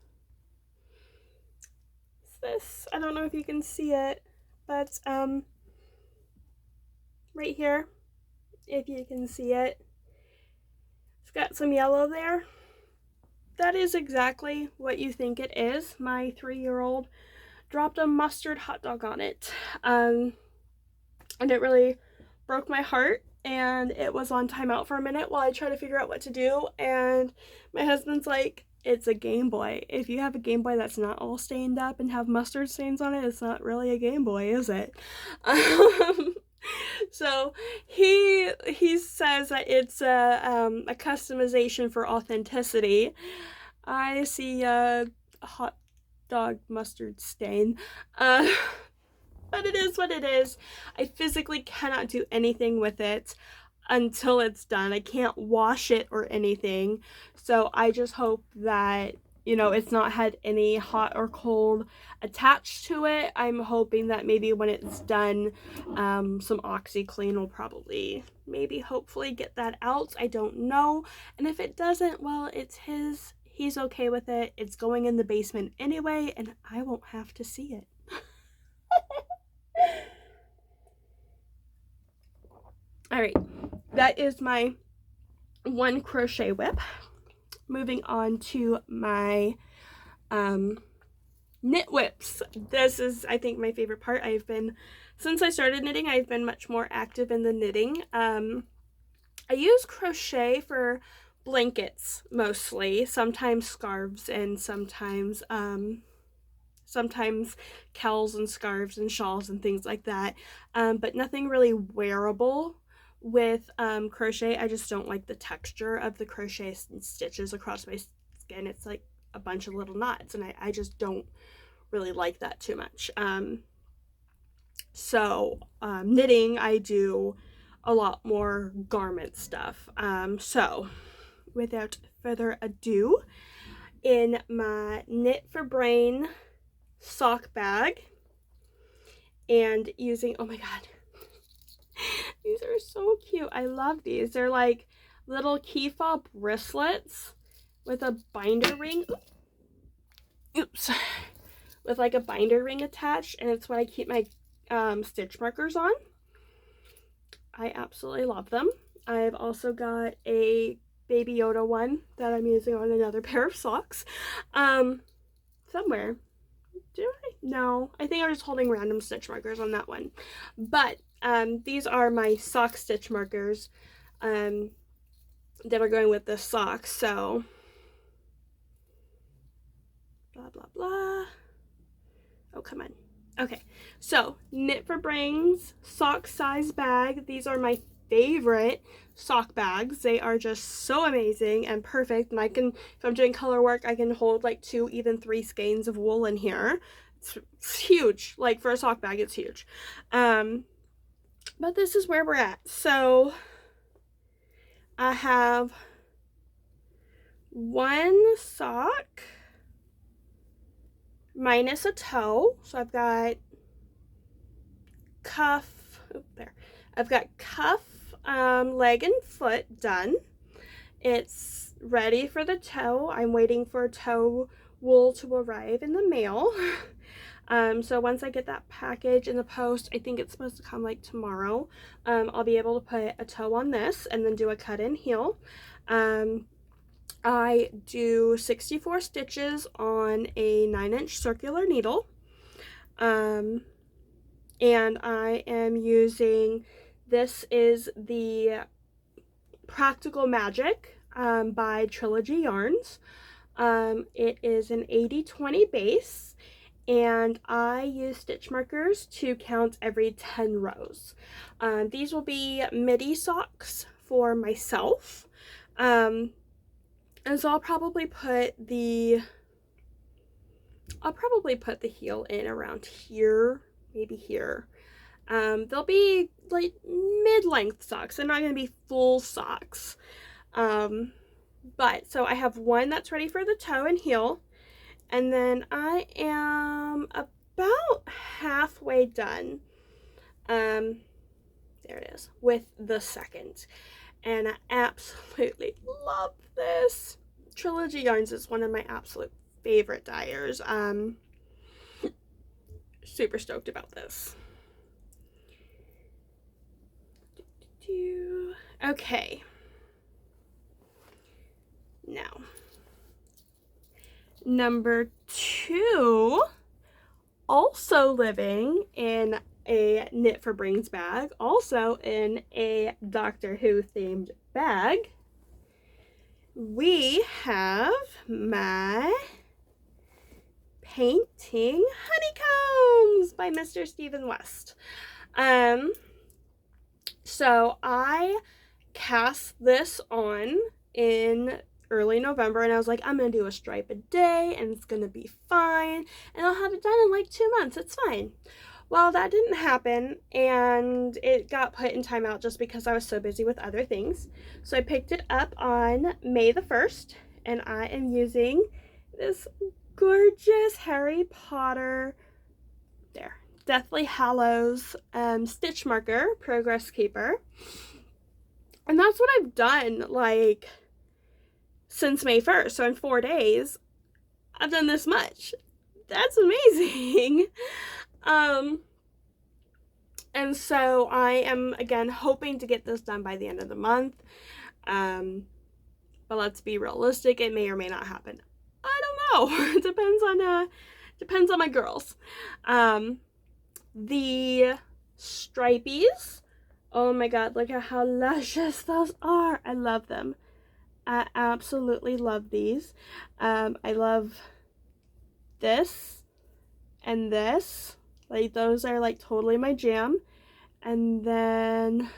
is this. I don't know if you can see it, but right here, if you can see it, it's got some yellow there. That is exactly what you think it is. My 3-year-old dropped a mustard hot dog on it, and it really broke my heart. And it was on timeout for a minute while I try to figure out what to do, and my husband's like, it's a Game Boy. If you have a Game Boy that's not all stained up and have mustard stains on it, it's not really a Game Boy, is it? So he says that it's a customization for authenticity. I see a hot dog mustard stain. But it is what it is. I physically cannot do anything with it until it's done. I can't wash it or anything. So I just hope that, you know, it's not had any hot or cold attached to it. I'm hoping that maybe when it's done, some OxyClean will probably maybe hopefully get that out. I don't know. And if it doesn't, well, it's his. He's okay with it. It's going in the basement anyway, and I won't have to see it. All right, that is my one crochet whip. Moving on to my knit whips. This is, I think, my favorite part. Since I started knitting, I've been much more active in the knitting. I use crochet for blankets mostly, sometimes scarves, and sometimes sometimes cowls and scarves and shawls and things like that, but nothing really wearable with crochet. I just don't like the texture of the crochet stitches across my skin. It's like a bunch of little knots, and I just don't really like that too much. So knitting, I do a lot more garment stuff. So without further ado, in my Knit for Brain sock bag, and using, oh my god, these are so cute. I love these. They're like little key fob wristlets with a binder ring. Oops. With like a binder ring attached, and it's what I keep my stitch markers on. I absolutely love them. I've also got a Baby Yoda one that I'm using on another pair of socks. Somewhere. Do I? No. I think I'm just holding random stitch markers on that one. But these are my sock stitch markers that are going with this sock. So, blah, blah, blah. Oh, come on. Okay, so Knit for Brains sock size bag. These are my favorite sock bags. They are just so amazing and perfect, and I can, if I'm doing color work, I can hold like 2, even 3 skeins of wool in here. It's huge. Like for a sock bag, it's huge. But this is where we're at. So I have one sock minus a toe. So I've got cuff, I've got cuff, leg and foot done. It's ready for the toe. I'm waiting for toe wool to arrive in the mail. So once I get that package in the post, I think it's supposed to come like tomorrow, I'll be able to put a toe on this and then do a cut and heel. I do 64 stitches on a 9-inch circular needle. And I am using, this is the Practical Magic by Trilogy Yarns. It is an 80-20 base, and I use stitch markers to count every 10 rows. These will be midi socks for myself. And so I'll probably put the heel in around here, maybe here. They'll be like mid-length socks. They're not going to be full socks. But so I have one that's ready for the toe and heel, and then I am about halfway done. There it is, with the second. And I absolutely love this. Trilogy Yarns is one of my absolute favorite dyers. Super stoked about this. Okay. Now, number 2, also living in a Knit for Brains bag, also in a Doctor Who themed bag, we have my Painting Honeycombs by Mr. Stephen West. So I cast this on in early November, and I was like, I'm gonna do a stripe a day and it's gonna be fine, and I'll have it done in like 2 months. It's fine. Well, that didn't happen, and it got put in timeout just because I was so busy with other things. So I picked it up on May the 1st, and I am using this gorgeous Harry Potter, Deathly Hallows stitch marker, Progress Keeper. And that's what I've done like since May 1st. So in 4 days, I've done this much. That's amazing. And so I am, again, hoping to get this done by the end of the month. But let's be realistic, it may or may not happen. I don't know. It depends on my girls. The stripies, oh my god, look at how luscious those are. I love them. I absolutely love these. I love this and this. Like, those are like totally my jam. And then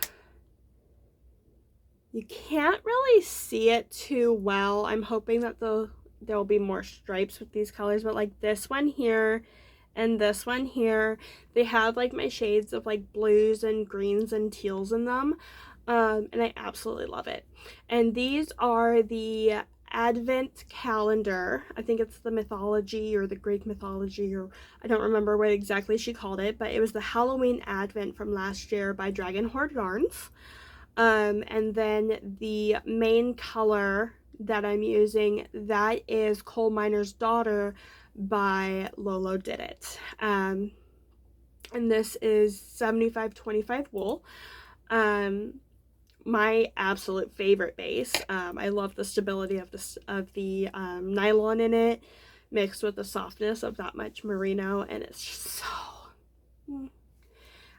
you can't really see it too well. I'm hoping that there'll be more stripes with these colors, but like this one here and this one here, they have like my shades of like blues and greens and teals in them. And I absolutely love it. And these are the Advent calendar. I think it's the mythology or the Greek mythology, or I don't remember what exactly she called it, but it was the Halloween Advent from last year by Dragon Horde Yarns. And then the main color that I'm using, that is Coal Miner's Daughter by Lolo Did It. And this is 75/25 wool. My absolute favorite base. I love the stability of the nylon in it, mixed with the softness of that much merino, and it's just so.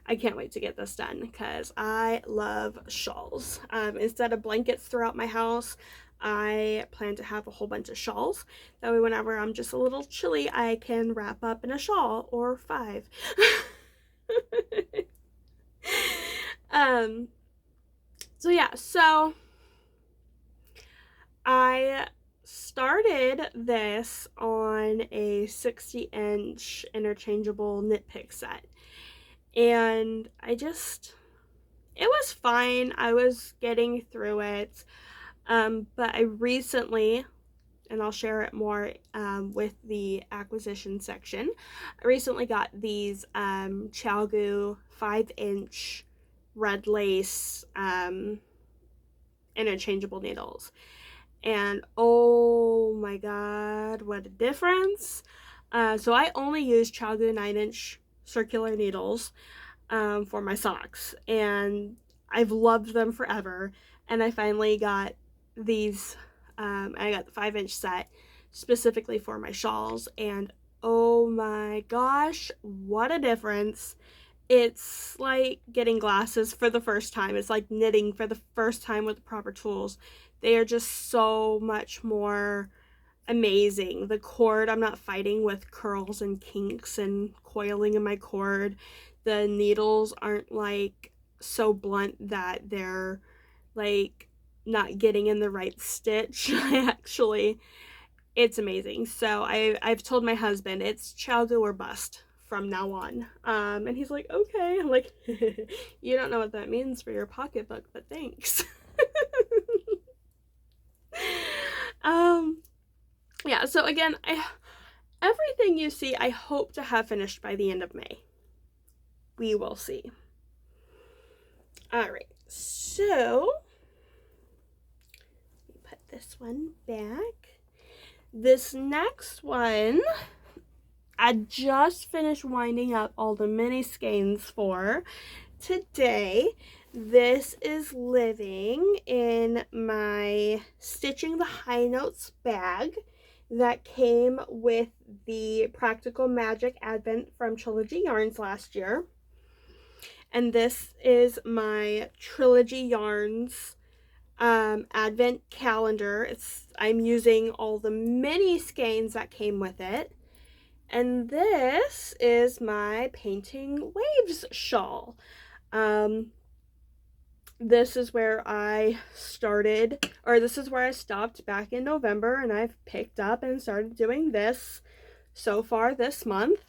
I can't wait to get this done because I love shawls. Instead of blankets throughout my house, I plan to have a whole bunch of shawls. That way whenever I'm just a little chilly, I can wrap up in a shawl or 5. So yeah, so I started this on a 60-inch interchangeable knit pick set. And it was fine. I was getting through it. But I recently, and I'll share it more with the acquisition section, I recently got these Chalgu 5-inch red lace interchangeable needles. And oh my god, what a difference. So I only use Chalgu 9-inch circular needles for my socks, and I've loved them forever. And I finally got these, I got the 5-inch set specifically for my shawls, and oh my gosh, what a difference. It's like getting glasses for the first time. It's like knitting for the first time with the proper tools. They are just so much more amazing. The cord, I'm not fighting with curls and kinks and coiling in my cord. The needles aren't like so blunt that they're like not getting in the right stitch. It's amazing. So I've told my husband it's Chalgu or bust from now on. And he's like, okay. I'm like, you don't know what that means for your pocketbook, but thanks. Yeah, so again, everything you see, I hope to have finished by the end of May. We will see. All right, so let me put this one back. This next one, I just finished winding up all the mini skeins for today. This is living in my Stitching the High Notes bag that came with the Practical Magic Advent from Trilogy Yarns last year. And this is my Trilogy Yarns Advent calendar. I'm using all the mini skeins that came with it. And this is my Painting Waves shawl. This is where I started, or this is where I stopped back in November, and I've picked up and started doing this so far this month.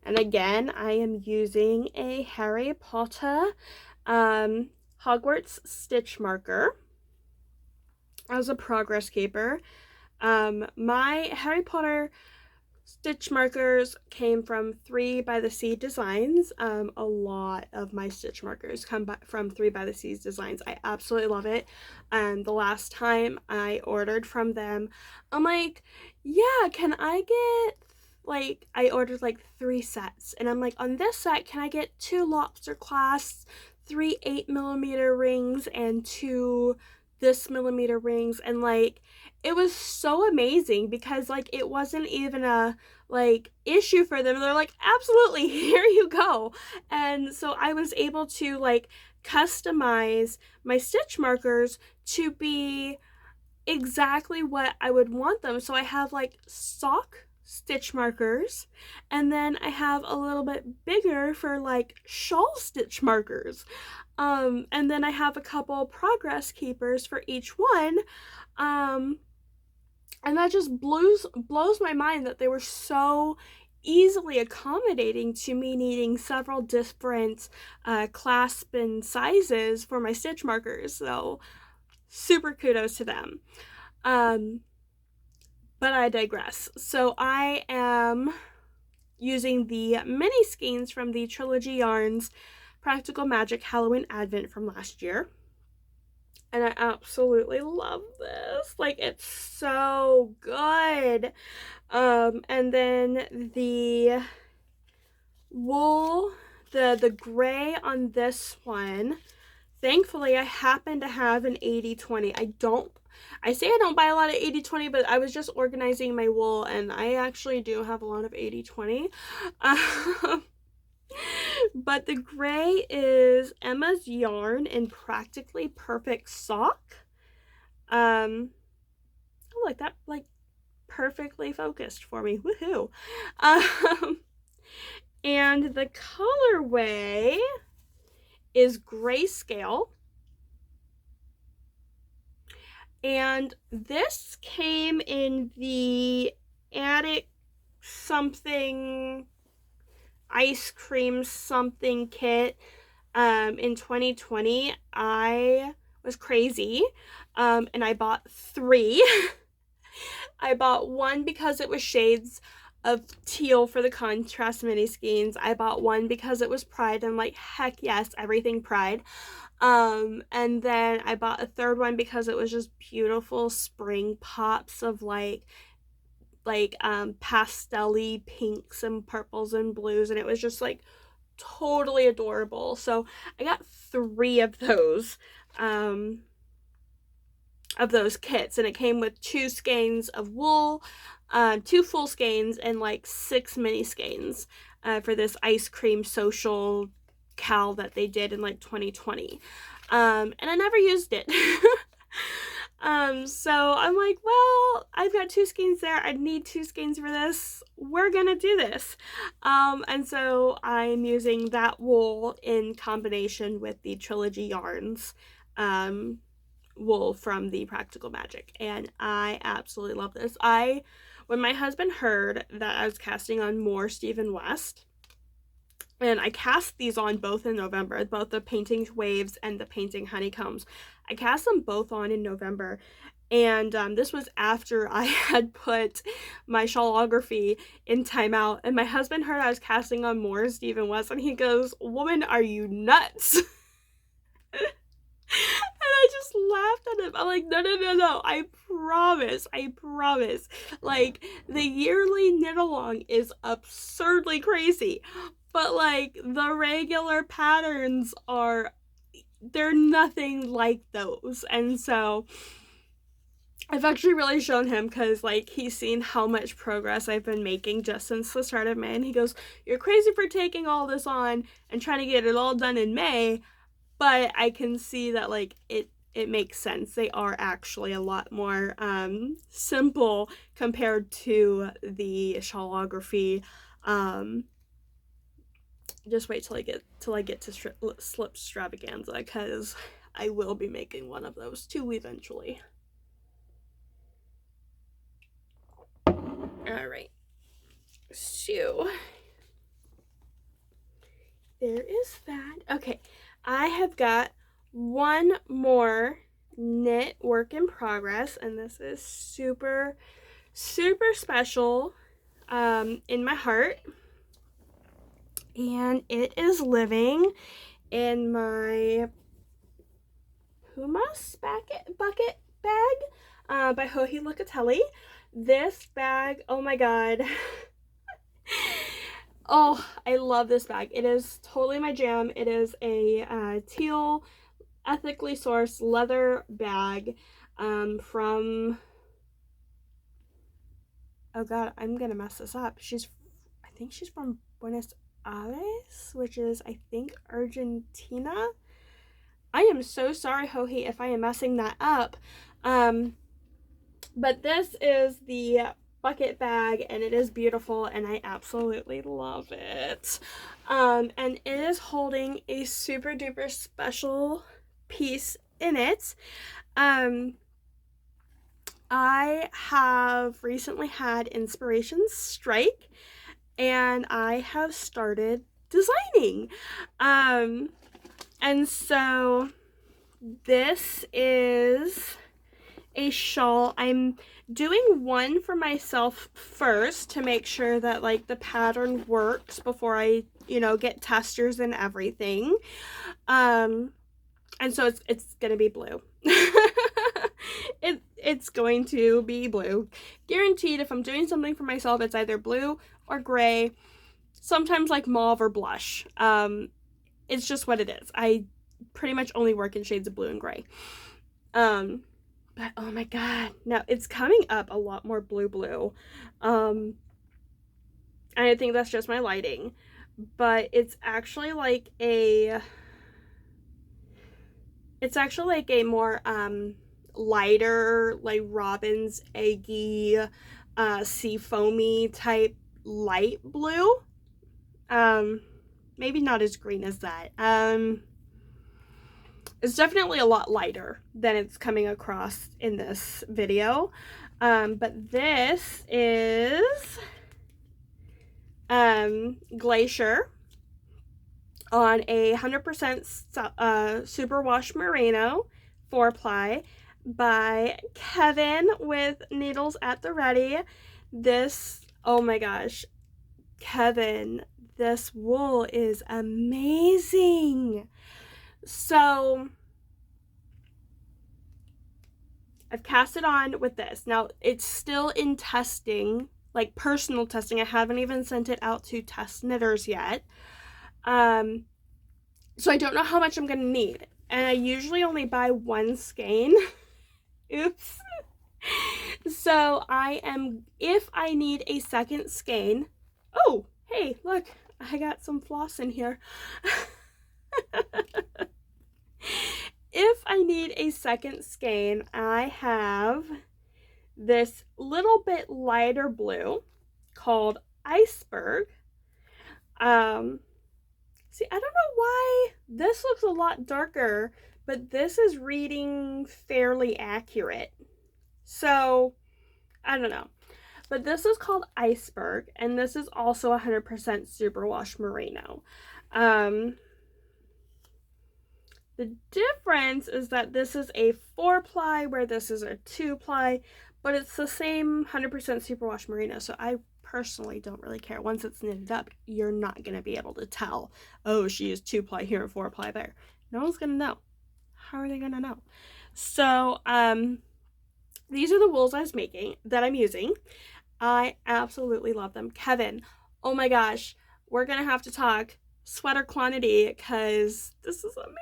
And again, I am using a Harry Potter Hogwarts stitch marker as a progress keeper. My Harry Potter stitch markers came from 3 by the Sea Designs. A lot of my stitch markers come from 3 by the Sea Designs. I absolutely love it. The last time I ordered from them, I'm like, yeah, can I get, like, I ordered like 3 sets, and I'm like, on this set, can I get 2 lobster clasps, 3 8mm rings, and 2 this millimeter rings? And like, it was so amazing because like it wasn't even a like issue for them. They're like, absolutely, here you go. And so I was able to like customize my stitch markers to be exactly what I would want them. So I have like sock stitch markers, and then I have a little bit bigger for like shawl stitch markers. And then I have a couple progress keepers for each one. And that just blows my mind that they were so easily accommodating to me needing several different clasp and sizes for my stitch markers. So super kudos to them. But I digress. So I am using the mini skeins from the Trilogy Yarns Practical Magic Halloween Advent from last year. And I absolutely love this. Like, it's so good. And then the wool, the gray on this one, thankfully I happen to have an 80/20. I say I don't buy a lot of 80/20, but I was just organizing my wool and I actually do have a lot of 80/20. But the gray is Emma's Yarn in Practically Perfect Sock. I like that, like, perfectly focused for me. Woohoo. And the colorway is Grayscale. And this came in the Attic something ice cream something kit in 2020. I was crazy and I bought 3. I bought one because it was shades of teal for the contrast mini skeins. I bought one because it was Pride. I'm like, heck yes, everything Pride. And then I bought a third one because it was just beautiful spring pops of like pastel-y pinks and purples and blues, and it was just like totally adorable. So I got 3 of those kits, and it came with 2 skeins of wool, 2 full skeins, and like 6 mini skeins for this ice cream social cal that they did in like 2020. And I never used it. So I'm like, well, I've got 2 skeins there. I need 2 skeins for this. We're gonna do this. And so I'm using that wool in combination with the Trilogy Yarns wool from the Practical Magic, and I absolutely love this. When my husband heard that I was casting on more Stephen West, and I cast these on both in November, both the Painting Waves and the Painting Honeycombs. I cast them both on in November, and this was after I had put my shawlography in timeout, and my husband heard I was casting on more Stephen West, and he goes, "Woman, are you nuts?" And I just laughed at him. I'm like, no, I promise. Like, the yearly knit along is absurdly crazy, but like the regular patterns they're nothing like those. And so I've actually really shown him, because like he's seen how much progress I've been making just since the start of May, and he goes, "You're crazy for taking all this on and trying to get it all done in May." But I can see that like it makes sense. They are actually a lot more simple compared to the shawlography. Just wait till I get to Slip Stravaganza, because I will be making one of those too eventually. All right, so there is that. Okay, I have got one more knit work in progress, and this is super special in my heart, and it is living in my Pumas bucket bag by Joji Locatelli. This bag, oh my god. Oh, I love this bag. It is totally my jam. It is a teal, ethically sourced leather bag from, oh god, I'm gonna mess this up. I think she's from Buenos Aires, which is, I think, Argentina. I am so sorry, Joji, if I am messing that up. But this is the bucket bag, and it is beautiful, and I absolutely love it. And it is holding a super duper special piece in it. I have recently had inspiration strike, and I have started designing. And so this is a shawl. I'm doing one for myself first to make sure that like the pattern works before I, get testers and everything. And so it's gonna be blue. It's going to be blue. Guaranteed, if I'm doing something for myself, it's either blue or gray, sometimes like mauve or blush. It's just what it is. I pretty much only work in shades of blue and gray. But oh my god, now it's coming up a lot more blue. And I think that's just my lighting, but it's actually like a more lighter, like robin's eggy, sea foamy type light blue. Maybe not as green as that. It's definitely a lot lighter than it's coming across in this video. But this is Glacier on a 100% superwash merino 4-ply by Kevin with Needles at the Ready. This, oh my gosh, Kevin, this wool is amazing. So I've cast it on with this. Now it's still in testing, like personal testing. I haven't even sent it out to test knitters yet. So I don't know how much I'm gonna need. And I usually only buy one skein. Oops. So if I need a second skein, oh, hey, look, I got some floss in here. If I need a second skein, I have this little bit lighter blue called Iceberg. See, I don't know why this looks a lot darker, but this is reading fairly accurate. So, I don't know. But this is called Iceberg, and this is also 100% superwash merino. The difference is that this is a 4-ply where this is a 2-ply, but it's the same 100% superwash merino, so I personally don't really care. Once it's knitted up, you're not going to be able to tell, oh, she is 2-ply here and 4-ply there. No one's going to know. How are they going to know? So, these are the wools that I'm using. I absolutely love them. Kevin, oh my gosh, we're going to have to talk sweater quantity because this is amazing.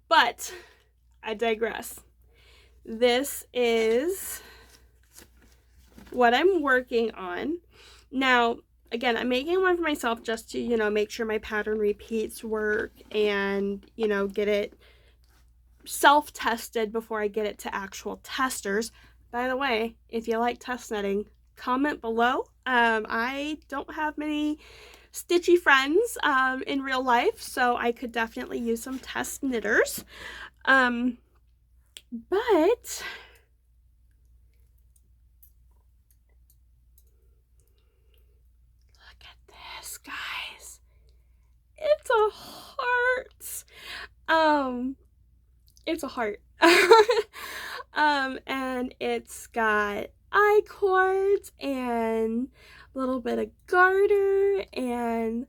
But I digress. This is what I'm working on. Now, again, I'm making one for myself just to, make sure my pattern repeats work and, get it self-tested before I get it to actual testers. By the way, if you like test knitting, comment below. I don't have many stitchy friends in real life, so I could definitely use some test knitters. But look at this, guys. It's a heart. It's a heart. And it's got I-cords and a little bit of garter and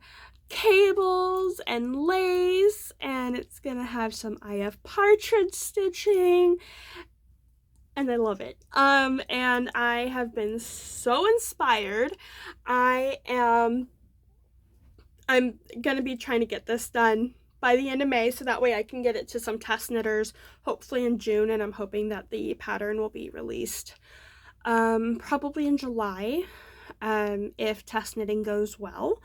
cables and lace, and it's gonna have some IF partridge stitching, and I love it. And I have been so inspired. I'm gonna be trying to get this done by the end of May, so that way I can get it to some test knitters, hopefully in June, and I'm hoping that the pattern will be released probably in July, if test knitting goes well.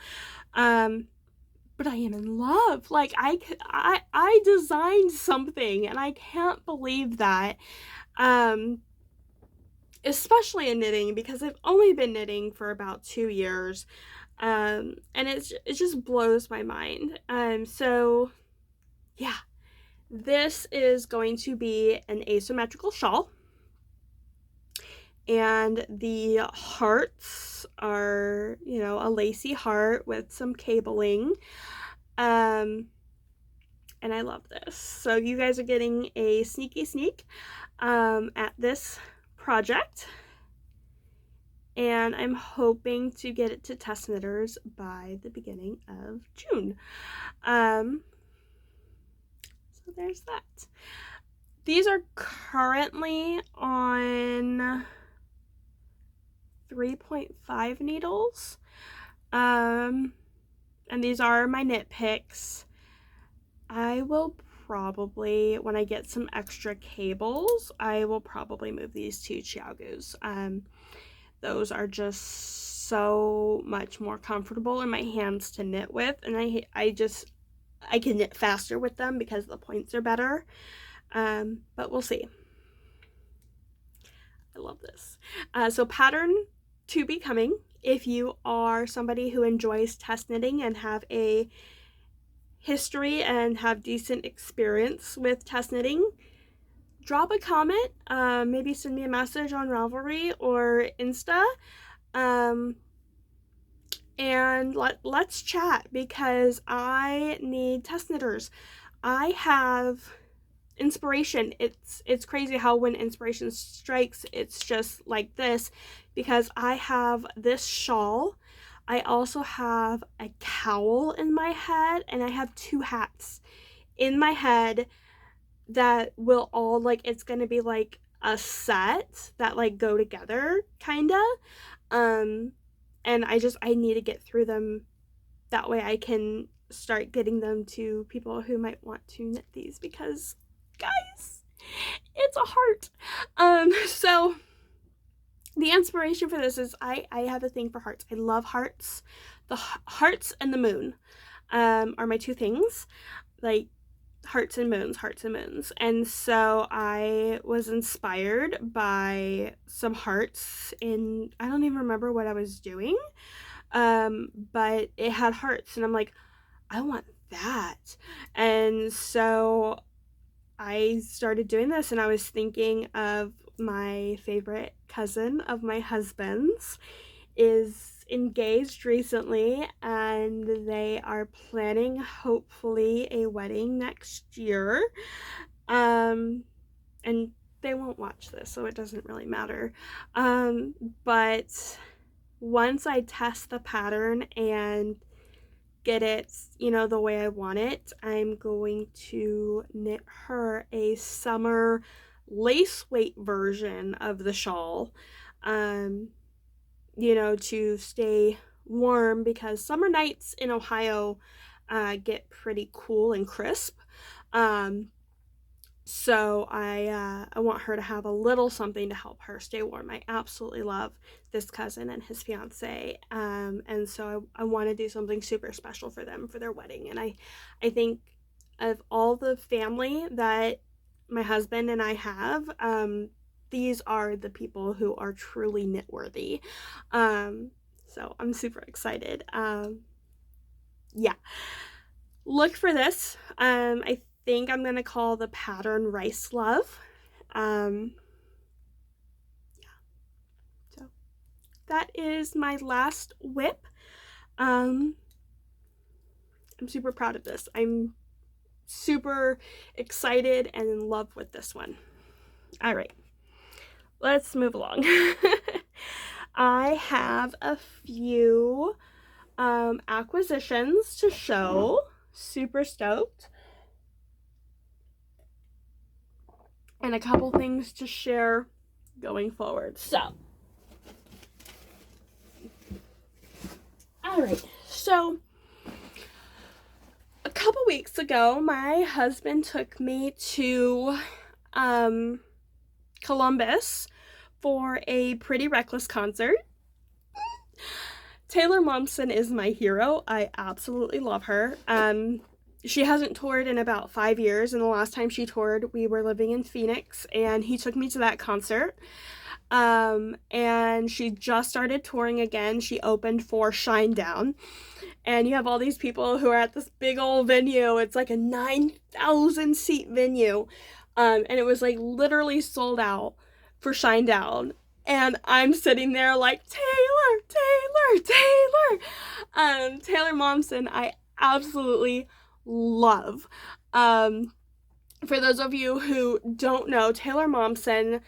But I am in love. Like, I designed something, and I can't believe that. especially in knitting, because I've only been knitting for about 2 years, and it just blows my mind. So yeah, this is going to be an asymmetrical shawl, and the hearts are, you know, a lacy heart with some cabling, and I love this. So you guys are getting a sneaky sneak at this project, and I'm hoping to get it to test knitters by the beginning of June. So there's that. These are currently on 3.5 needles, and these are my knit picks. I will probably, when I get some extra cables, I will probably move these to Chiaogus. Those are just so much more comfortable in my hands to knit with, and I can knit faster with them because the points are better. But we'll see. I love this. So pattern to be coming. If you are somebody who enjoys test knitting and have a history and have decent experience with test knitting, drop a comment, maybe send me a message on Ravelry or Insta, and let's chat, because I need test knitters. I have inspiration. It's crazy how when inspiration strikes, it's just like this, because I have this shawl, I also have a cowl in my head, and I have 2 hats in my head that will all, like, it's gonna be like a set that like go together kinda, and I need to get through them, that way I can start getting them to people who might want to knit these, because guys, it's a heart. So the inspiration for this is I have a thing for hearts. I love hearts. The hearts and the moon are my 2 things, like hearts and moons, hearts and moons. And so I was inspired by some hearts in, I don't even remember what I was doing, but it had hearts, and I'm like, I want that. And so I started doing this, and I was thinking of my favorite cousin of my husband's is engaged recently, and they are planning hopefully a wedding next year, and they won't watch this, so it doesn't really matter, but once I test the pattern and get it, you know, the way I want it, I'm going to knit her a summer lace weight version of the shawl, you know, to stay warm, because summer nights in Ohio get pretty cool and crisp. So I want her to have a little something to help her stay warm. I absolutely love this cousin and his fiance, and so I want to do something super special for them for their wedding. And I think of all the family that my husband and I have, these are the people who are truly knit worthy. So I'm super excited. Yeah, look for this. I think I'm gonna call the pattern Rice Love. Yeah, so that is my last whip. I'm super proud of this. I'm super excited and in love with this one. All right, let's move along. I have a few acquisitions to show. Super stoked. And a couple things to share going forward. So, all right. So, a couple weeks ago, my husband took me to Columbus for a Pretty Reckless concert. Taylor Momsen is my hero. I absolutely love her. She hasn't toured in about 5 years, and the last time she toured, we were living in Phoenix, and he took me to that concert. And she just started touring again. She opened for Shinedown. And you have all these people who are at this big old venue. It's like a 9,000 seat venue. And it was like literally sold out for Shinedown. And I'm sitting there like, Taylor, Taylor Momsen, I absolutely love. For those of you who don't know, Taylor Momsen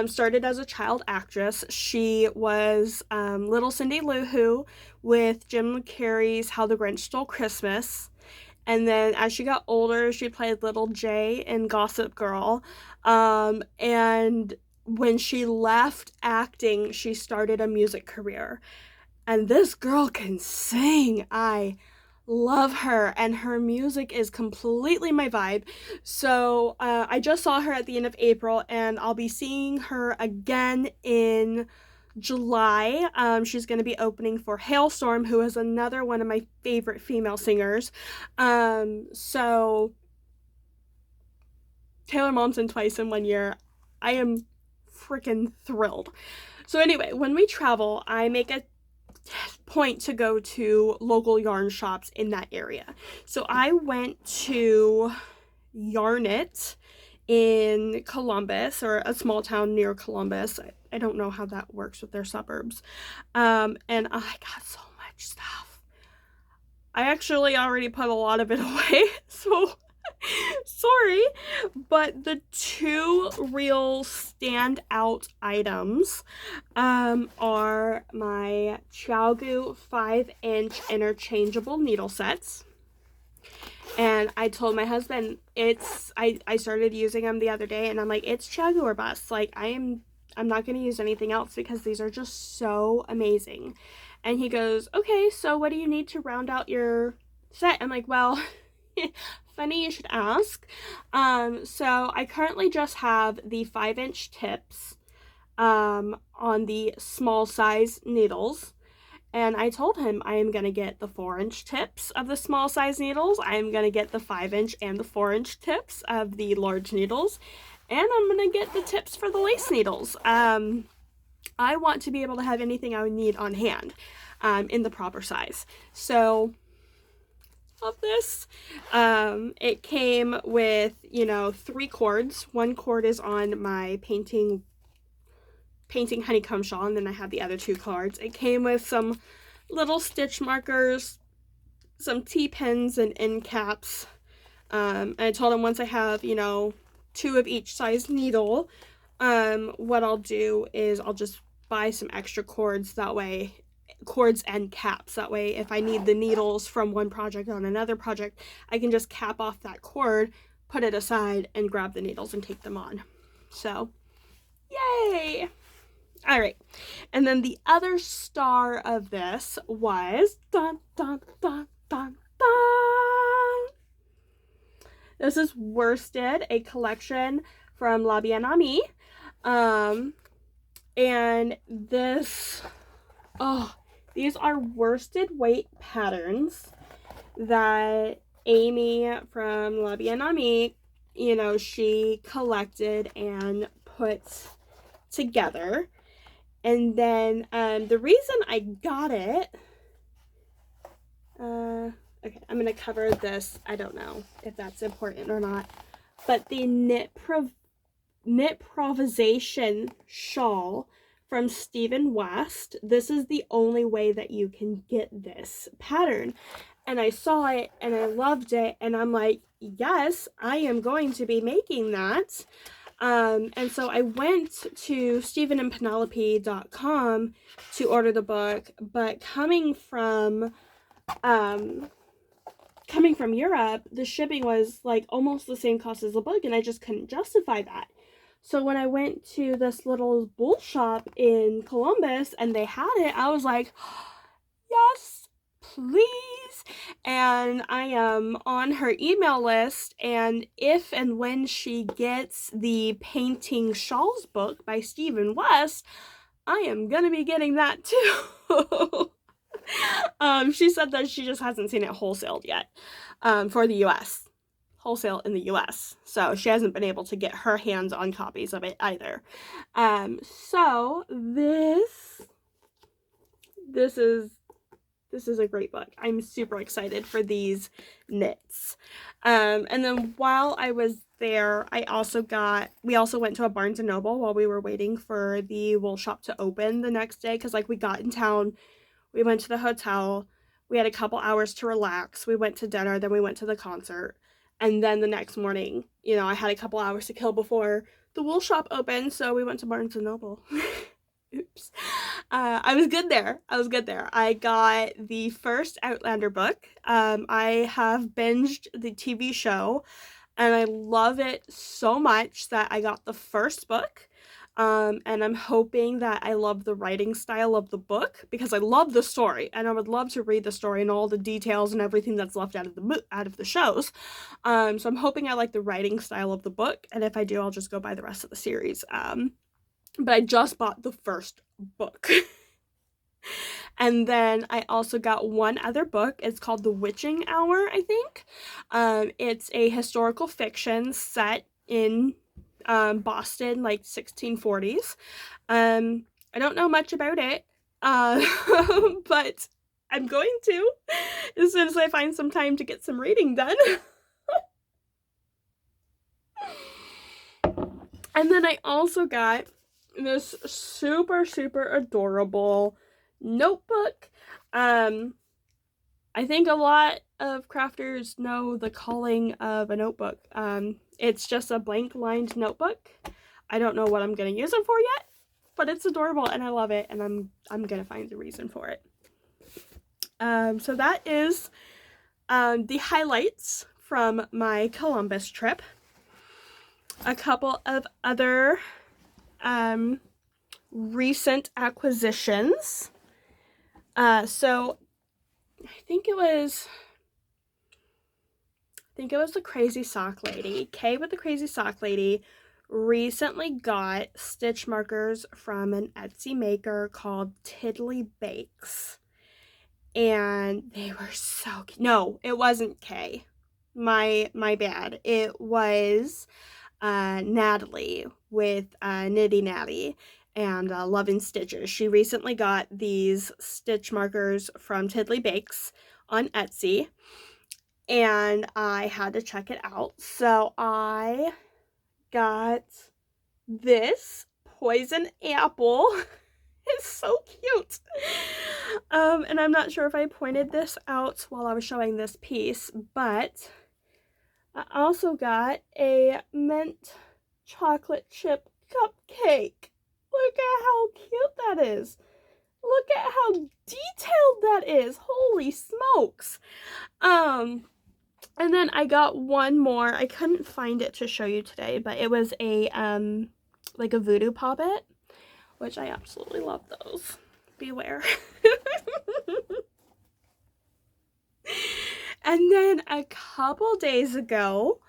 started as a child actress. She was Little Cindy Lou Who with Jim Carrey's How the Grinch Stole Christmas. And then as she got older, she played Little J in Gossip Girl. And when she left acting, she started a music career. And this girl can sing. I love her, and her music is completely my vibe. So I just saw her at the end of April, and I'll be seeing her again in July. She's going to be opening for Hailstorm, who is another one of my favorite female singers. So Taylor Momsen twice in 1 year. I am freaking thrilled. So anyway, when we travel, I make a point to go to local yarn shops in that area. So I went to Yarn It in Columbus, or a small town near Columbus. I don't know how that works with their suburbs. And I got so much stuff. I actually already put a lot of it away, so sorry. But the two real standout items are my ChiaoGoo 5-inch interchangeable needle sets. And I told my husband, I started using them the other day, and I'm like, it's ChiaoGoo or bust. Like, I'm not going to use anything else because these are just so amazing. And he goes, okay, so what do you need to round out your set? I'm like, well, funny you should ask. So I currently just have the 5-inch tips on the small size needles. And I told him I am going to get the 4-inch tips of the small size needles. I am going to get the 5-inch and the 4-inch tips of the large needles. And I'm going to get the tips for the lace needles. I want to be able to have anything I would need on hand in the proper size. So of this, it came with 3 cords. 1 cord is on my painting honeycomb shawl, and then I have the other 2 cords. It came with some little stitch markers, some T-pins and end caps. And I told him once I have 2 of each size needle, what I'll do is I'll just buy some extra cords, cords and caps. That way, if I need the needles from one project on another project, I can just cap off that cord, put it aside, and grab the needles and take them on. So, yay! All right, and then the other star of this was dun dun dun dun dun. This is Worsted, a collection from La Bien Amie. And this, these are worsted weight patterns that Amy from La Bien Amie, she collected and put together. And then the reason I got it, okay, I'm going to cover this. I don't know if that's important or not. But the Knit Provisation shawl from Stephen West. This is the only way that you can get this pattern. And I saw it and I loved it. And I'm like, yes, I am going to be making that. And so I went to StephenandPenelope.com to order the book. But coming from Europe, the shipping was like almost the same cost as the book, and I just couldn't justify that. So when I went to this little bull shop in Columbus and they had it, I was like, yes, please. And I am on her email list, and if and when she gets the Painting Shawls book by Stephen West, I am gonna be getting that too. She said that she just hasn't seen it wholesaled yet for the US. wholesale in the US, so she hasn't been able to get her hands on copies of it either. So this is a great book. I'm super excited for these knits. And then while I was there, we also went to a Barnes & Noble while we were waiting for the wool shop to open the next day, because like we got in town, we went to the hotel, we had a couple hours to relax, we went to dinner, then we went to the concert, and then the next morning, you know, I had a couple hours to kill before the wool shop opened, so we went to Barnes & Noble. Oops. I was good there. I got the first Outlander book. I have binged the TV show, and I love it so much that I got the first book. And I'm hoping that I love the writing style of the book, because I love the story, and I would love to read the story and all the details and everything that's left out of the shows. So I'm hoping I like the writing style of the book, and if I do, I'll just go buy the rest of the series. But I just bought the first book. And then I also got one other book. It's called The Witching Hour, I think. It's a historical fiction set in Boston, like 1640s. I don't know much about it, but I'm going to as soon as I find some time to get some reading done. And then I also got this super, super adorable notebook. I think a lot of crafters know the calling of a notebook. It's just a blank lined notebook. I don't know what I'm gonna use it for yet, but it's adorable and I love it, and I'm gonna find the reason for it. So that is the highlights from my Columbus trip. A couple of other recent acquisitions. So I think it was the Crazy Sock Lady. Kay with the Crazy Sock Lady recently got stitch markers from an Etsy maker called Tiddly Bakes. And they were so cute. No, it wasn't Kay. My bad. It was Natalie with Nitty Natty and Love and Stitches. She recently got these stitch markers from Tiddly Bakes on Etsy, and I had to check it out. So I got this poison apple. It's so cute. And I'm not sure if I pointed this out while I was showing this piece, but I also got a mint chocolate chip cupcake. Look at how cute that is. Look at how detailed that is. Holy smokes. And then I got one more. I couldn't find it to show you today, but it was a like a voodoo poppet, which I absolutely love those. Beware. And then a couple days ago,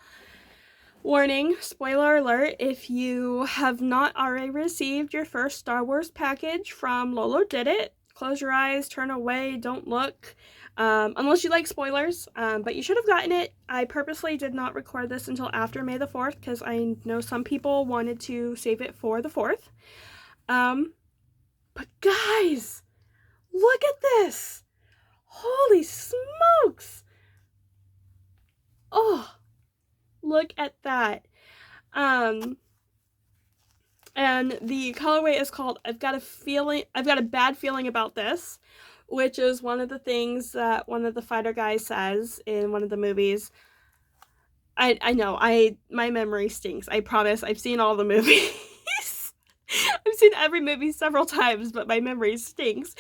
warning, spoiler alert, if you have not already received your first Star Wars package from Lolo Did It, close your eyes, turn away, don't look, unless you like spoilers, but you should have gotten it. I purposely did not record this until after May the 4th, because I know some people wanted to save it for the 4th. But guys, look at this. Holy smokes. Oh, look at that. And the colorway is called I've Got a Bad Feeling About This, which is one of the things that one of the fighter guys says in one of the movies. I know, my memory stinks. I promise. I've seen all the movies. I've seen every movie several times, but my memory stinks.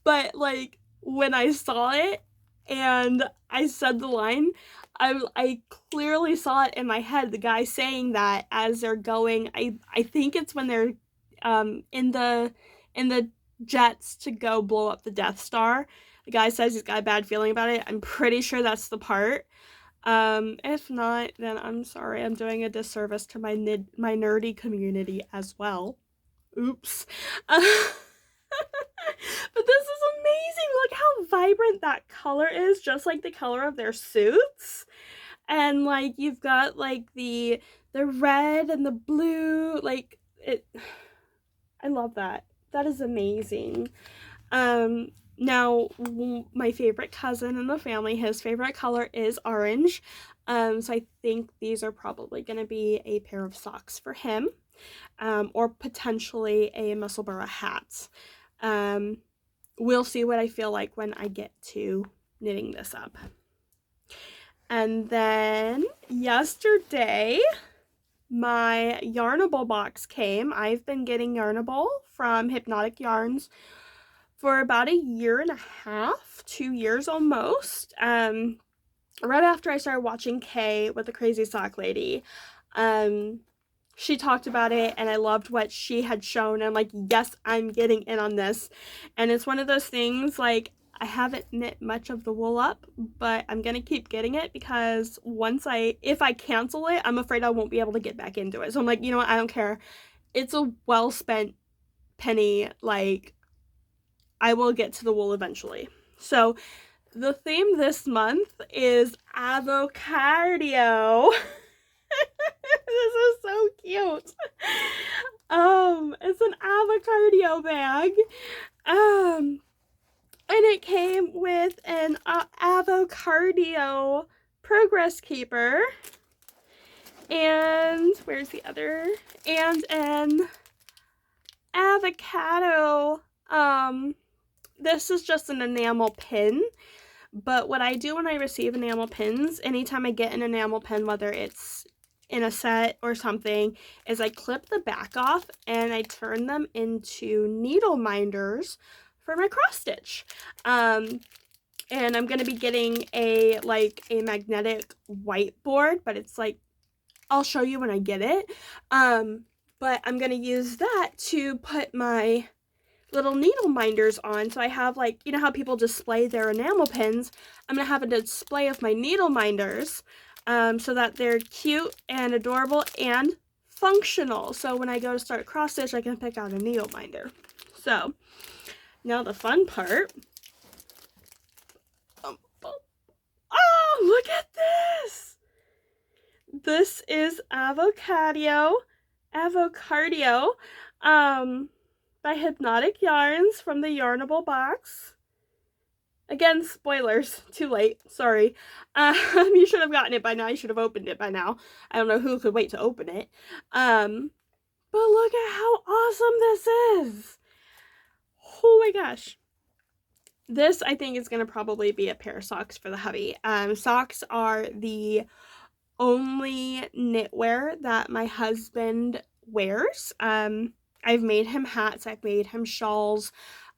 But like when I saw it and I said the line, I clearly saw it in my head, the guy saying that as they're going. I think it's when they're in the jets to go blow up the Death Star. The guy says he's got a bad feeling about it. I'm pretty sure that's the part. If not, then I'm sorry. I'm doing a disservice to my nerdy community as well. Oops. But this is amazing. Look how vibrant that color is, just like the color of their suits. And like you've got like the red and the blue, like it. I love that. That is amazing. Now my favorite cousin in the family, his favorite color is orange. So I think these are probably going to be a pair of socks for him, or potentially a Musselburgh hat. We'll see what I feel like when I get to knitting this up. And then yesterday, my Yarnable box came. I've been getting Yarnable from Hypnotic Yarns for about 1.5 years, 2 years almost. Right after I started watching Kay with the Crazy Sock Lady, she talked about it and I loved what she had shown. I'm like, yes, I'm getting in on this. And it's one of those things, like, I haven't knit much of the wool up, but I'm gonna keep getting it because if I cancel it, I'm afraid I won't be able to get back into it. So I'm like, you know what, I don't care. It's a well spent penny. Like, I will get to the wool eventually. So the theme this month is avocado. This is so cute. It's an avocado bag. And it came with an avocado progress keeper. And where's the other? And an avocado. This is just an enamel pin. But what I do when I receive enamel pins, anytime I get an enamel pin, whether it's in a set or something, is I clip the back off and I turn them into needle minders for my cross stitch. And I'm going to be getting a magnetic whiteboard, but it's like, I'll show you when I get it. But I'm going to use that to put my little needle minders on. So I have, like, you know how people display their enamel pins? I'm going to have a display of my needle minders, so that they're cute and adorable and functional. So when I go to start cross stitch, I can pick out a needle minder. So now the fun part. Oh, look at this! This is avocado, by Hypnotic Yarns from the Yarnable box. Again, spoilers. Too late. Sorry. You should have gotten it by now. You should have opened it by now. I don't know who could wait to open it. But look at how awesome this is. Oh my gosh. This, I think, is going to probably be a pair of socks for the hubby. Socks are the only knitwear that my husband wears. I've made him hats. I've made him shawls.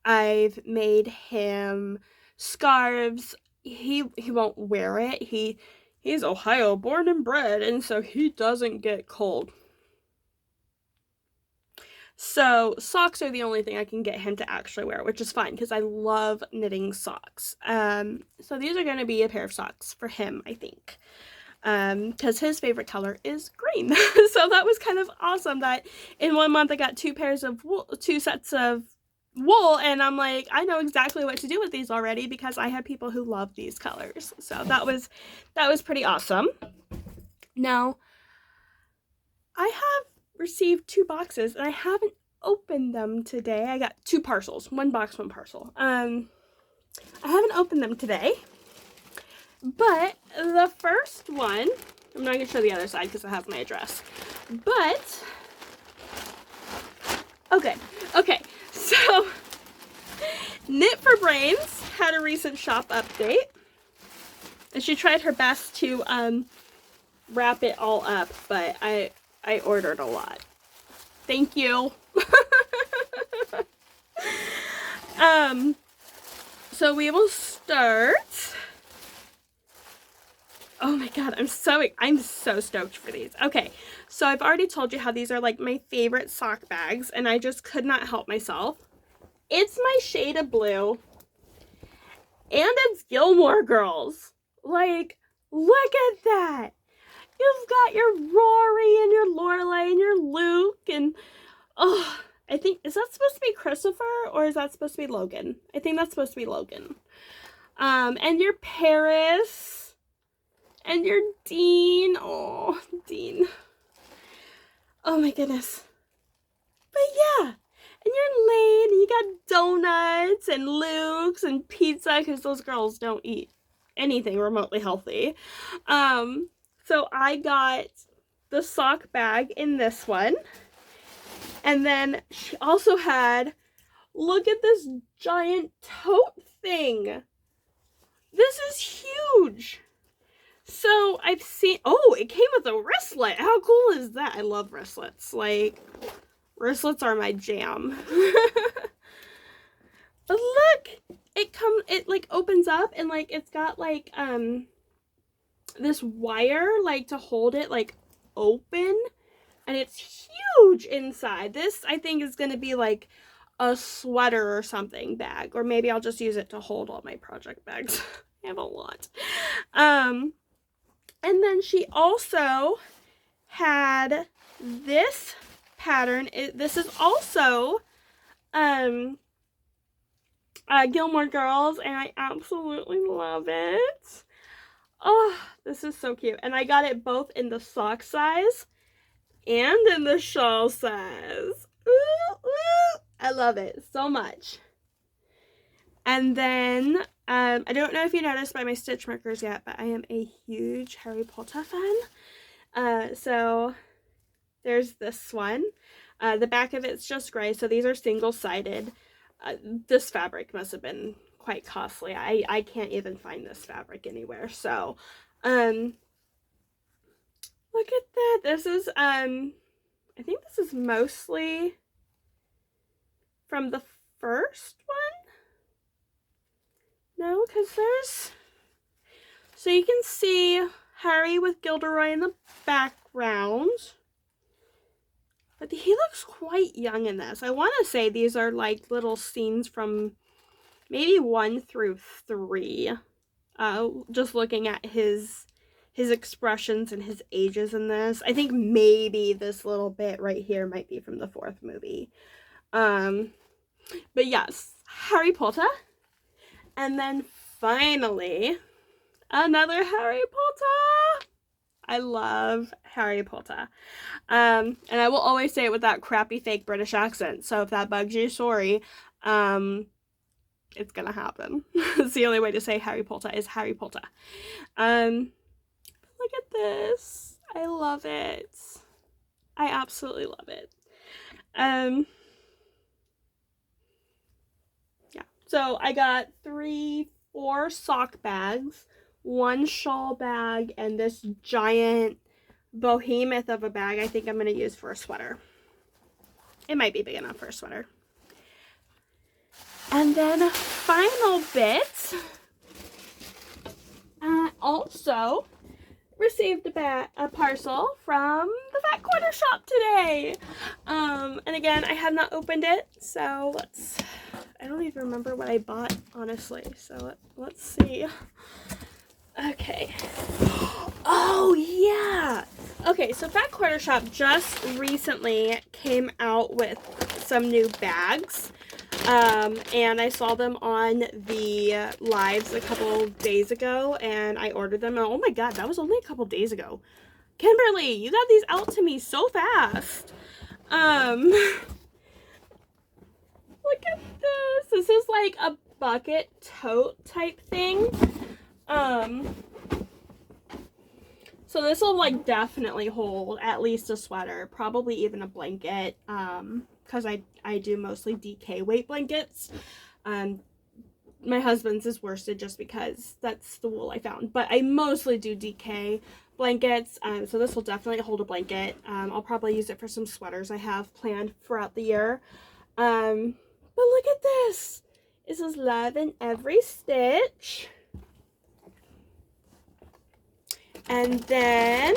I've made him scarves. He won't wear it. He's Ohio born and bred, and so he doesn't get cold. So socks are the only thing I can get him to actually wear, which is fine because I love knitting socks. So these are going to be a pair of socks for him, I think, because his favorite color is green. So that was kind of awesome that in 1 month I got 2 sets of wool, and I'm like, I know exactly what to do with these already because I have people who love these colors. So that was pretty awesome. Now, I have received 2 boxes and I haven't opened them today. I got 2 parcels, 1 box, 1 parcel. I haven't opened them today, but the first one, I'm not going to show the other side because it has my address, but okay, so Knit for Brains had a recent shop update, and she tried her best to wrap it all up, but I ordered a lot. Thank you. So we will start. Oh my god, I'm so stoked for these. Okay, so I've already told you how these are like my favorite sock bags, and I just could not help myself. It's my shade of blue, and it's Gilmore Girls. Like, look at that. You've got your Rory and your Lorelai and your Luke, and oh, I think, is that supposed to be Christopher or is that supposed to be Logan? I think that's supposed to be Logan. And your Paris And your Dean. Oh, Dean. Oh my goodness. But yeah. And you're late. And you got donuts and Luke's and pizza because those girls don't eat anything remotely healthy. So I got the sock bag in this one. And then she also had, look at this giant tote thing. This is huge. So I've seen, oh, it came with a wristlet. How cool is that? I love wristlets. Like, wristlets are my jam. But look, it like opens up and like it's got like this wire like to hold it like open, and it's huge inside. This I think is gonna be like a sweater or something bag, or maybe I'll just use it to hold all my project bags. I have a lot. And then she also had this pattern. This is also Gilmore Girls, and I absolutely love it. Oh, this is so cute. And I got it both in the sock size and in the shawl size. Ooh, ooh. I love it so much. And then, I don't know if you noticed by my stitch markers yet, but I am a huge Harry Potter fan. So there's this one. The back of it's just gray, so these are single-sided. This fabric must have been quite costly. I can't even find this fabric anywhere. So, look at that. This is, I think this is mostly from the first one. No, because there's, so you can see Harry with Gilderoy in the background. But he looks quite young in this. I want to say these are like little scenes from maybe 1 through 3. Just looking at his expressions and his ages in this. I think maybe this little bit right here might be from the 4th movie. But yes, Harry Potter. And then finally, another Harry Potter. I love Harry Potter. And I will always say it with that crappy fake British accent. So if that bugs you, sorry. It's gonna happen. It's the only way to say Harry Potter is Harry Potter. Look at this. I love it. I absolutely love it. Yeah. So I got 4 sock bags, 1 shawl bag, and this giant behemoth of a bag I think I'm going to use for a sweater. It might be big enough for a sweater. And then final bit, also received a parcel from the Fat Quarter Shop today. And again, I have not opened it, so I don't even remember what I bought, honestly. So let's see. Okay. Oh, yeah. Okay, so Fat Quarter Shop just recently came out with some new bags. And I saw them on the lives a couple days ago, and I ordered them. And oh my god, that was only a couple days ago. Kimberly, you got these out to me so fast. Look at this. This is like a bucket tote type thing. So this will like definitely hold at least a sweater, probably even a blanket, because I do mostly DK weight blankets. My husband's is worsted just because that's the wool I found, but I mostly do DK blankets, so this will definitely hold a blanket. I'll probably use it for some sweaters I have planned throughout the year. But look at this. This is love in every stitch. And then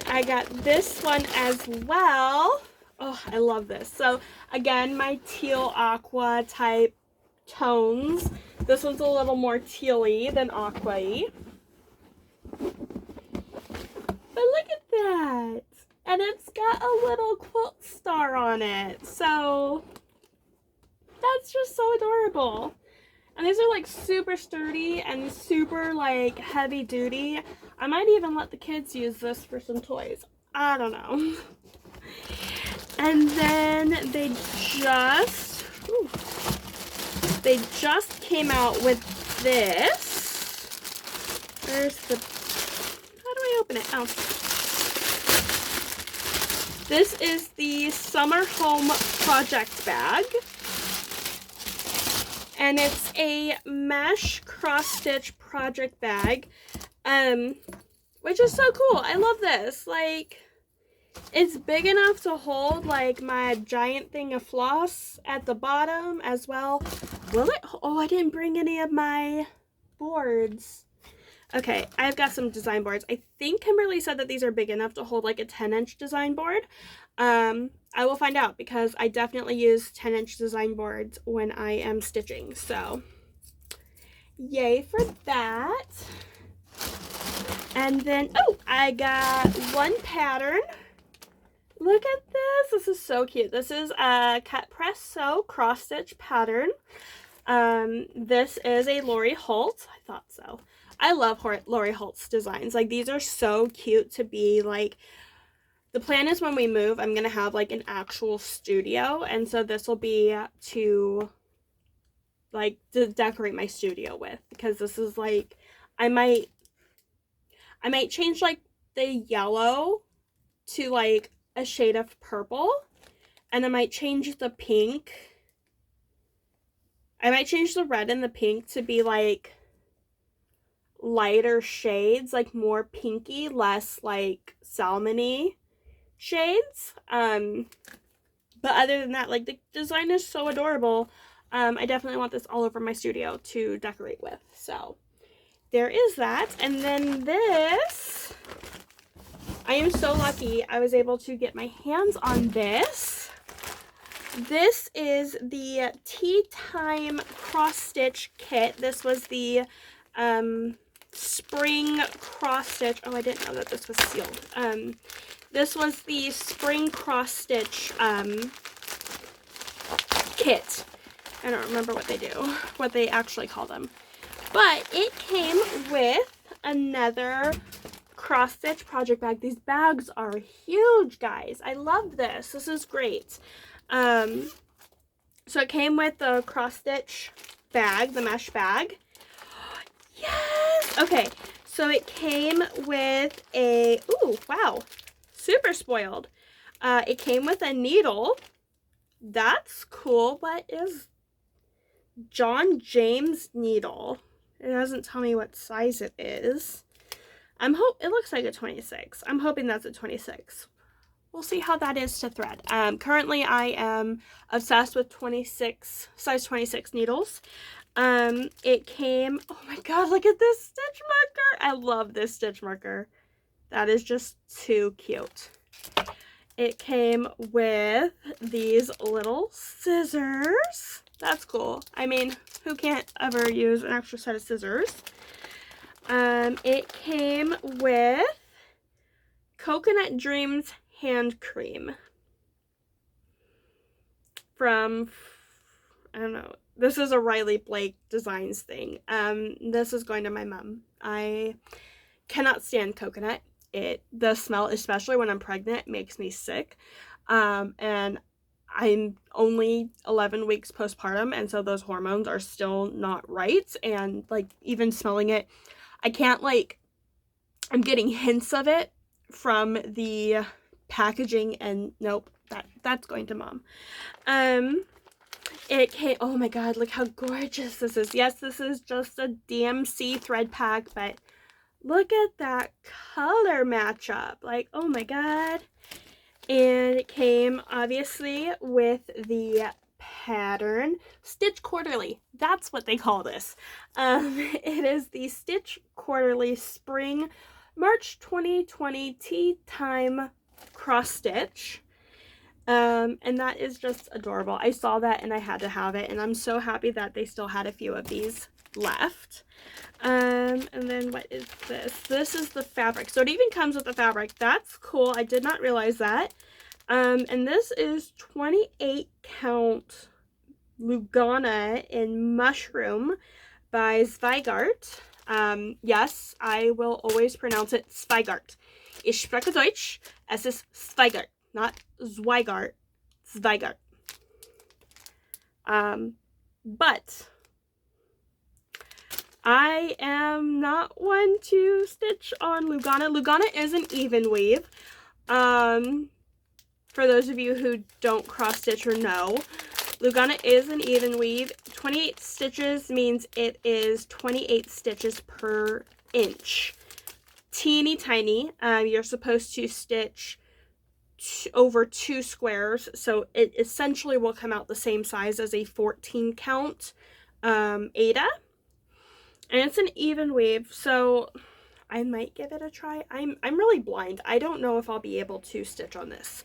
I got this one as well. Oh, I love this. So again, my teal aqua type tones. This one's a little more teal-y than aqua-y. But look at that. And it's got a little quilt star on it. So that's just so adorable. And these are like super sturdy and super like heavy duty. I might even let the kids use this for some toys. I don't know. And then they just came out with this. Where's the, how do I open it? Oh. This is the Summer Home Project Bag. And it's a mesh cross-stitch project bag, which is so cool. I love this. Like, it's big enough to hold, like, my giant thing of floss at the bottom as well. Will it? Oh, I didn't bring any of my boards. Okay, I've got some design boards. I think Kimberly said that these are big enough to hold, like, a 10-inch design board. I will find out because I definitely use 10-inch design boards when I am stitching. So, yay for that. And then, oh, I got one pattern. Look at this. This is so cute. This is a cut, press, sew, cross stitch pattern. This is a Lori Holt. I thought so. I love Lori Holt's designs. Like, these are so cute to be like, the plan is when we move, I'm going to have like an actual studio. And so this will be to like to decorate my studio with, because this is like, I might change like the yellow to like a shade of purple, and I might change the pink. I might change the red and the pink to be like lighter shades, like more pinky, less like salmon-y shades. But other than that, like, the design is so adorable. I definitely want this all over my studio to decorate with. So there is that. And then this, I am so lucky I was able to get my hands on this. This is the Tea Time Cross Stitch Kit. This was the spring cross stitch. Oh, I didn't know that this was sealed. This was the spring cross stitch kit. I don't remember what they do, what they actually call them. But it came with another cross stitch project bag. These bags are huge, guys. I love this. This is great. So it came with the cross stitch bag, the mesh bag. Yes! Okay, so it came with a, ooh, wow. Super spoiled. It came with a needle. That's cool. What is John James needle? It doesn't tell me what size it is. It looks like a 26. I'm hoping that's a 26. We'll see how that is to thread. Currently I am obsessed with size 26 needles. It came, oh my god, look at this stitch marker. I love this stitch marker. That is just too cute. It came with these little scissors. That's cool. I mean, who can't ever use an extra set of scissors? It came with Coconut Dreams hand cream from, I don't know, this is a Riley Blake Designs thing. This is going to my mom. I cannot stand coconut. The smell, especially when I'm pregnant, makes me sick. And I'm only 11 weeks postpartum, and so those hormones are still not right. And like, even smelling it, I can't, like, I'm getting hints of it from the packaging, and nope, that's going to mom. It came, oh my god, look how gorgeous this is. Yes, this is just a DMC thread pack, but look at that color matchup. Like, oh my god. And it came, obviously, with the pattern. Stitch Quarterly. That's what they call this. It is the Stitch Quarterly Spring March 2020 Tea Time Cross Stitch. And that is just adorable. I saw that and I had to have it, and I'm so happy that they still had a few of these left. And then what is this? This is the fabric. So it even comes with the fabric. That's cool. I did not realize that. And this is 28 count Lugana in Mushroom by Zweigart. Yes, I will always pronounce it Zweigart. Ich spreche Deutsch. Es ist Zweigart, not Zweigart. Zweigart. But I am not one to stitch on Lugana. Lugana is an even weave. For those of you who don't cross stitch or know, Lugana is an even weave. 28 stitches means it is 28 stitches per inch. Teeny tiny. You're supposed to stitch over 2 squares, so it essentially will come out the same size as a 14 count Ada. And it's an even weave, so I might give it a try. I'm really blind. I don't know if I'll be able to stitch on this.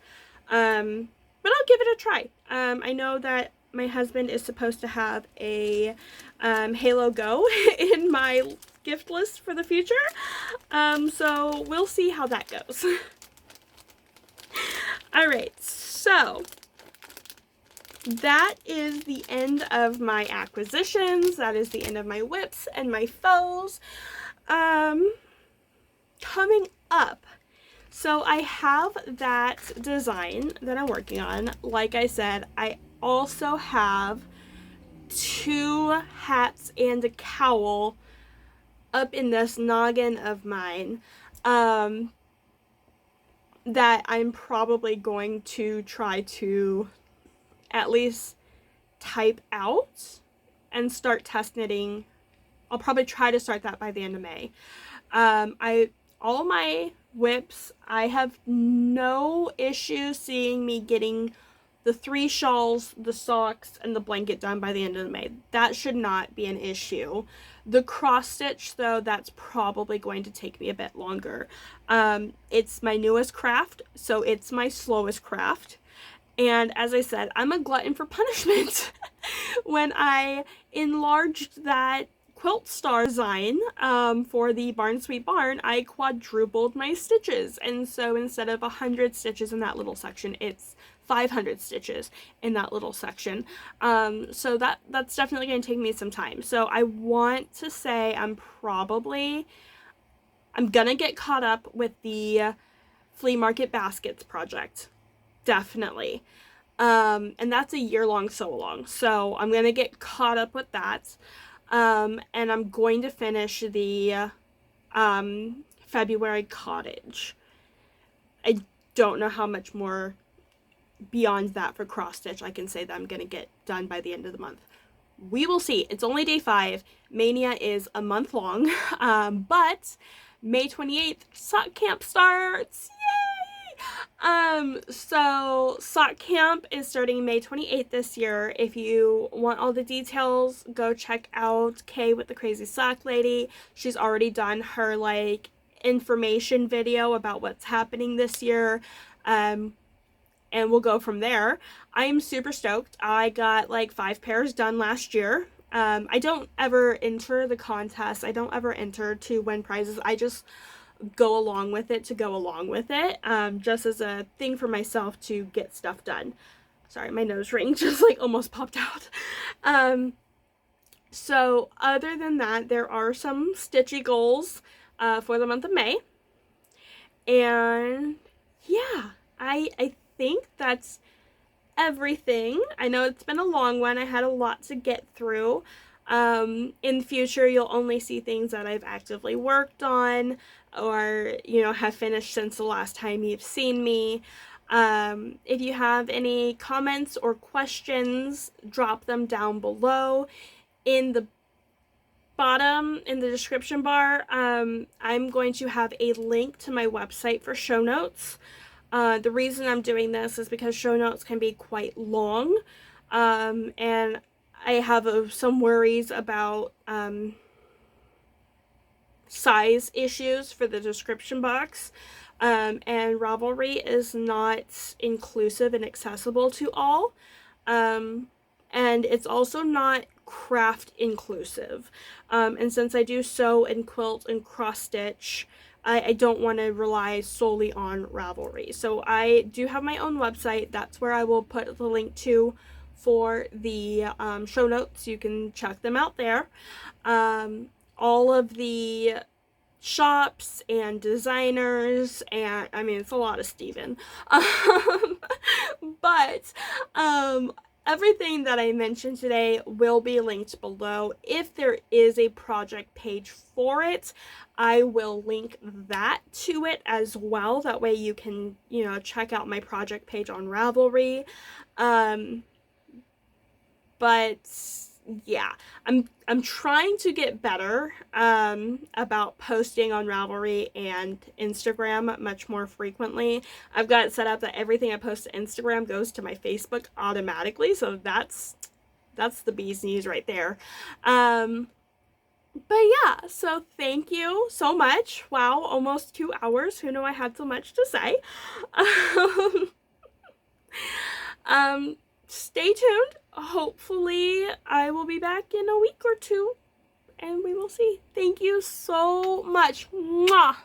But I'll give it a try. I know that my husband is supposed to have a Halo Go in my gift list for the future. So we'll see how that goes. Alright, so that is the end of my acquisitions. That is the end of my whips and my faux. Coming up, so I have that design that I'm working on. Like I said, I also have 2 hats and a cowl up in this noggin of mine that I'm probably going to try to at least type out and start test knitting. I'll probably try to start that by the end of May. All my whips, I have no issue seeing me getting the 3 shawls, the socks, and the blanket done by the end of May. That should not be an issue. The cross stitch, though, that's probably going to take me a bit longer. It's my newest craft, so it's my slowest craft. And as I said, I'm a glutton for punishment. When I enlarged that quilt star design for the Barn Sweet Barn, I quadrupled my stitches. And so instead of 100 stitches in that little section, it's 500 stitches in that little section. So that's definitely going to take me some time. So I want to say I'm going to get caught up with the flea market baskets project. Definitely. And that's a year-long sew-along. So I'm going to get caught up with that. And I'm going to finish the February Cottage. I don't know how much more beyond that for cross stitch I can say that I'm going to get done by the end of the month. We will see. It's only day 5. Mania is a month long. But May 28th, sock camp starts. Yay! So sock camp is starting May 28th this year. If you want all the details, go check out Kay with the Crazy Sock Lady. She's already done her information video about what's happening this year. And we'll go from there. I am super stoked. I got 5 pairs done last year. I don't ever enter the contest. I don't ever enter to win prizes. I just go along with it to go along with it, just as a thing for myself to get stuff done. Sorry, my nose ring just almost popped out. So other than that, there are some stitchy goals for the month of May. And yeah, I think that's everything. I know it's been a long one. I had a lot to get through. In the future, you'll only see things that I've actively worked on or, have finished since the last time you've seen me. If you have any comments or questions, drop them down below. In the bottom, in the description bar, I'm going to have a link to my website for show notes. The reason I'm doing this is because show notes can be quite long, and I have some worries about size issues for the description box, and Ravelry is not inclusive and accessible to all, and it's also not craft inclusive, and since I do sew and quilt and cross stitch, I don't want to rely solely on Ravelry. So I do have my own website. That's where I will put the link to for the show notes. You can check them out there. All of the shops and designers, and I mean, it's a lot of Steven. But everything that I mentioned today will be linked below. If there is a project page for it, I will link that to it as well. That way you can, check out my project page on Ravelry. But yeah, I'm trying to get better about posting on Ravelry and Instagram much more frequently. I've got it set up that everything I post to Instagram goes to my Facebook automatically, so that's the bee's knees right there. But yeah, so thank you so much. Wow, almost 2 hours. Who knew I had so much to say? Stay tuned. Hopefully I will be back in a week or two, and we will see. Thank you so much. Mwah!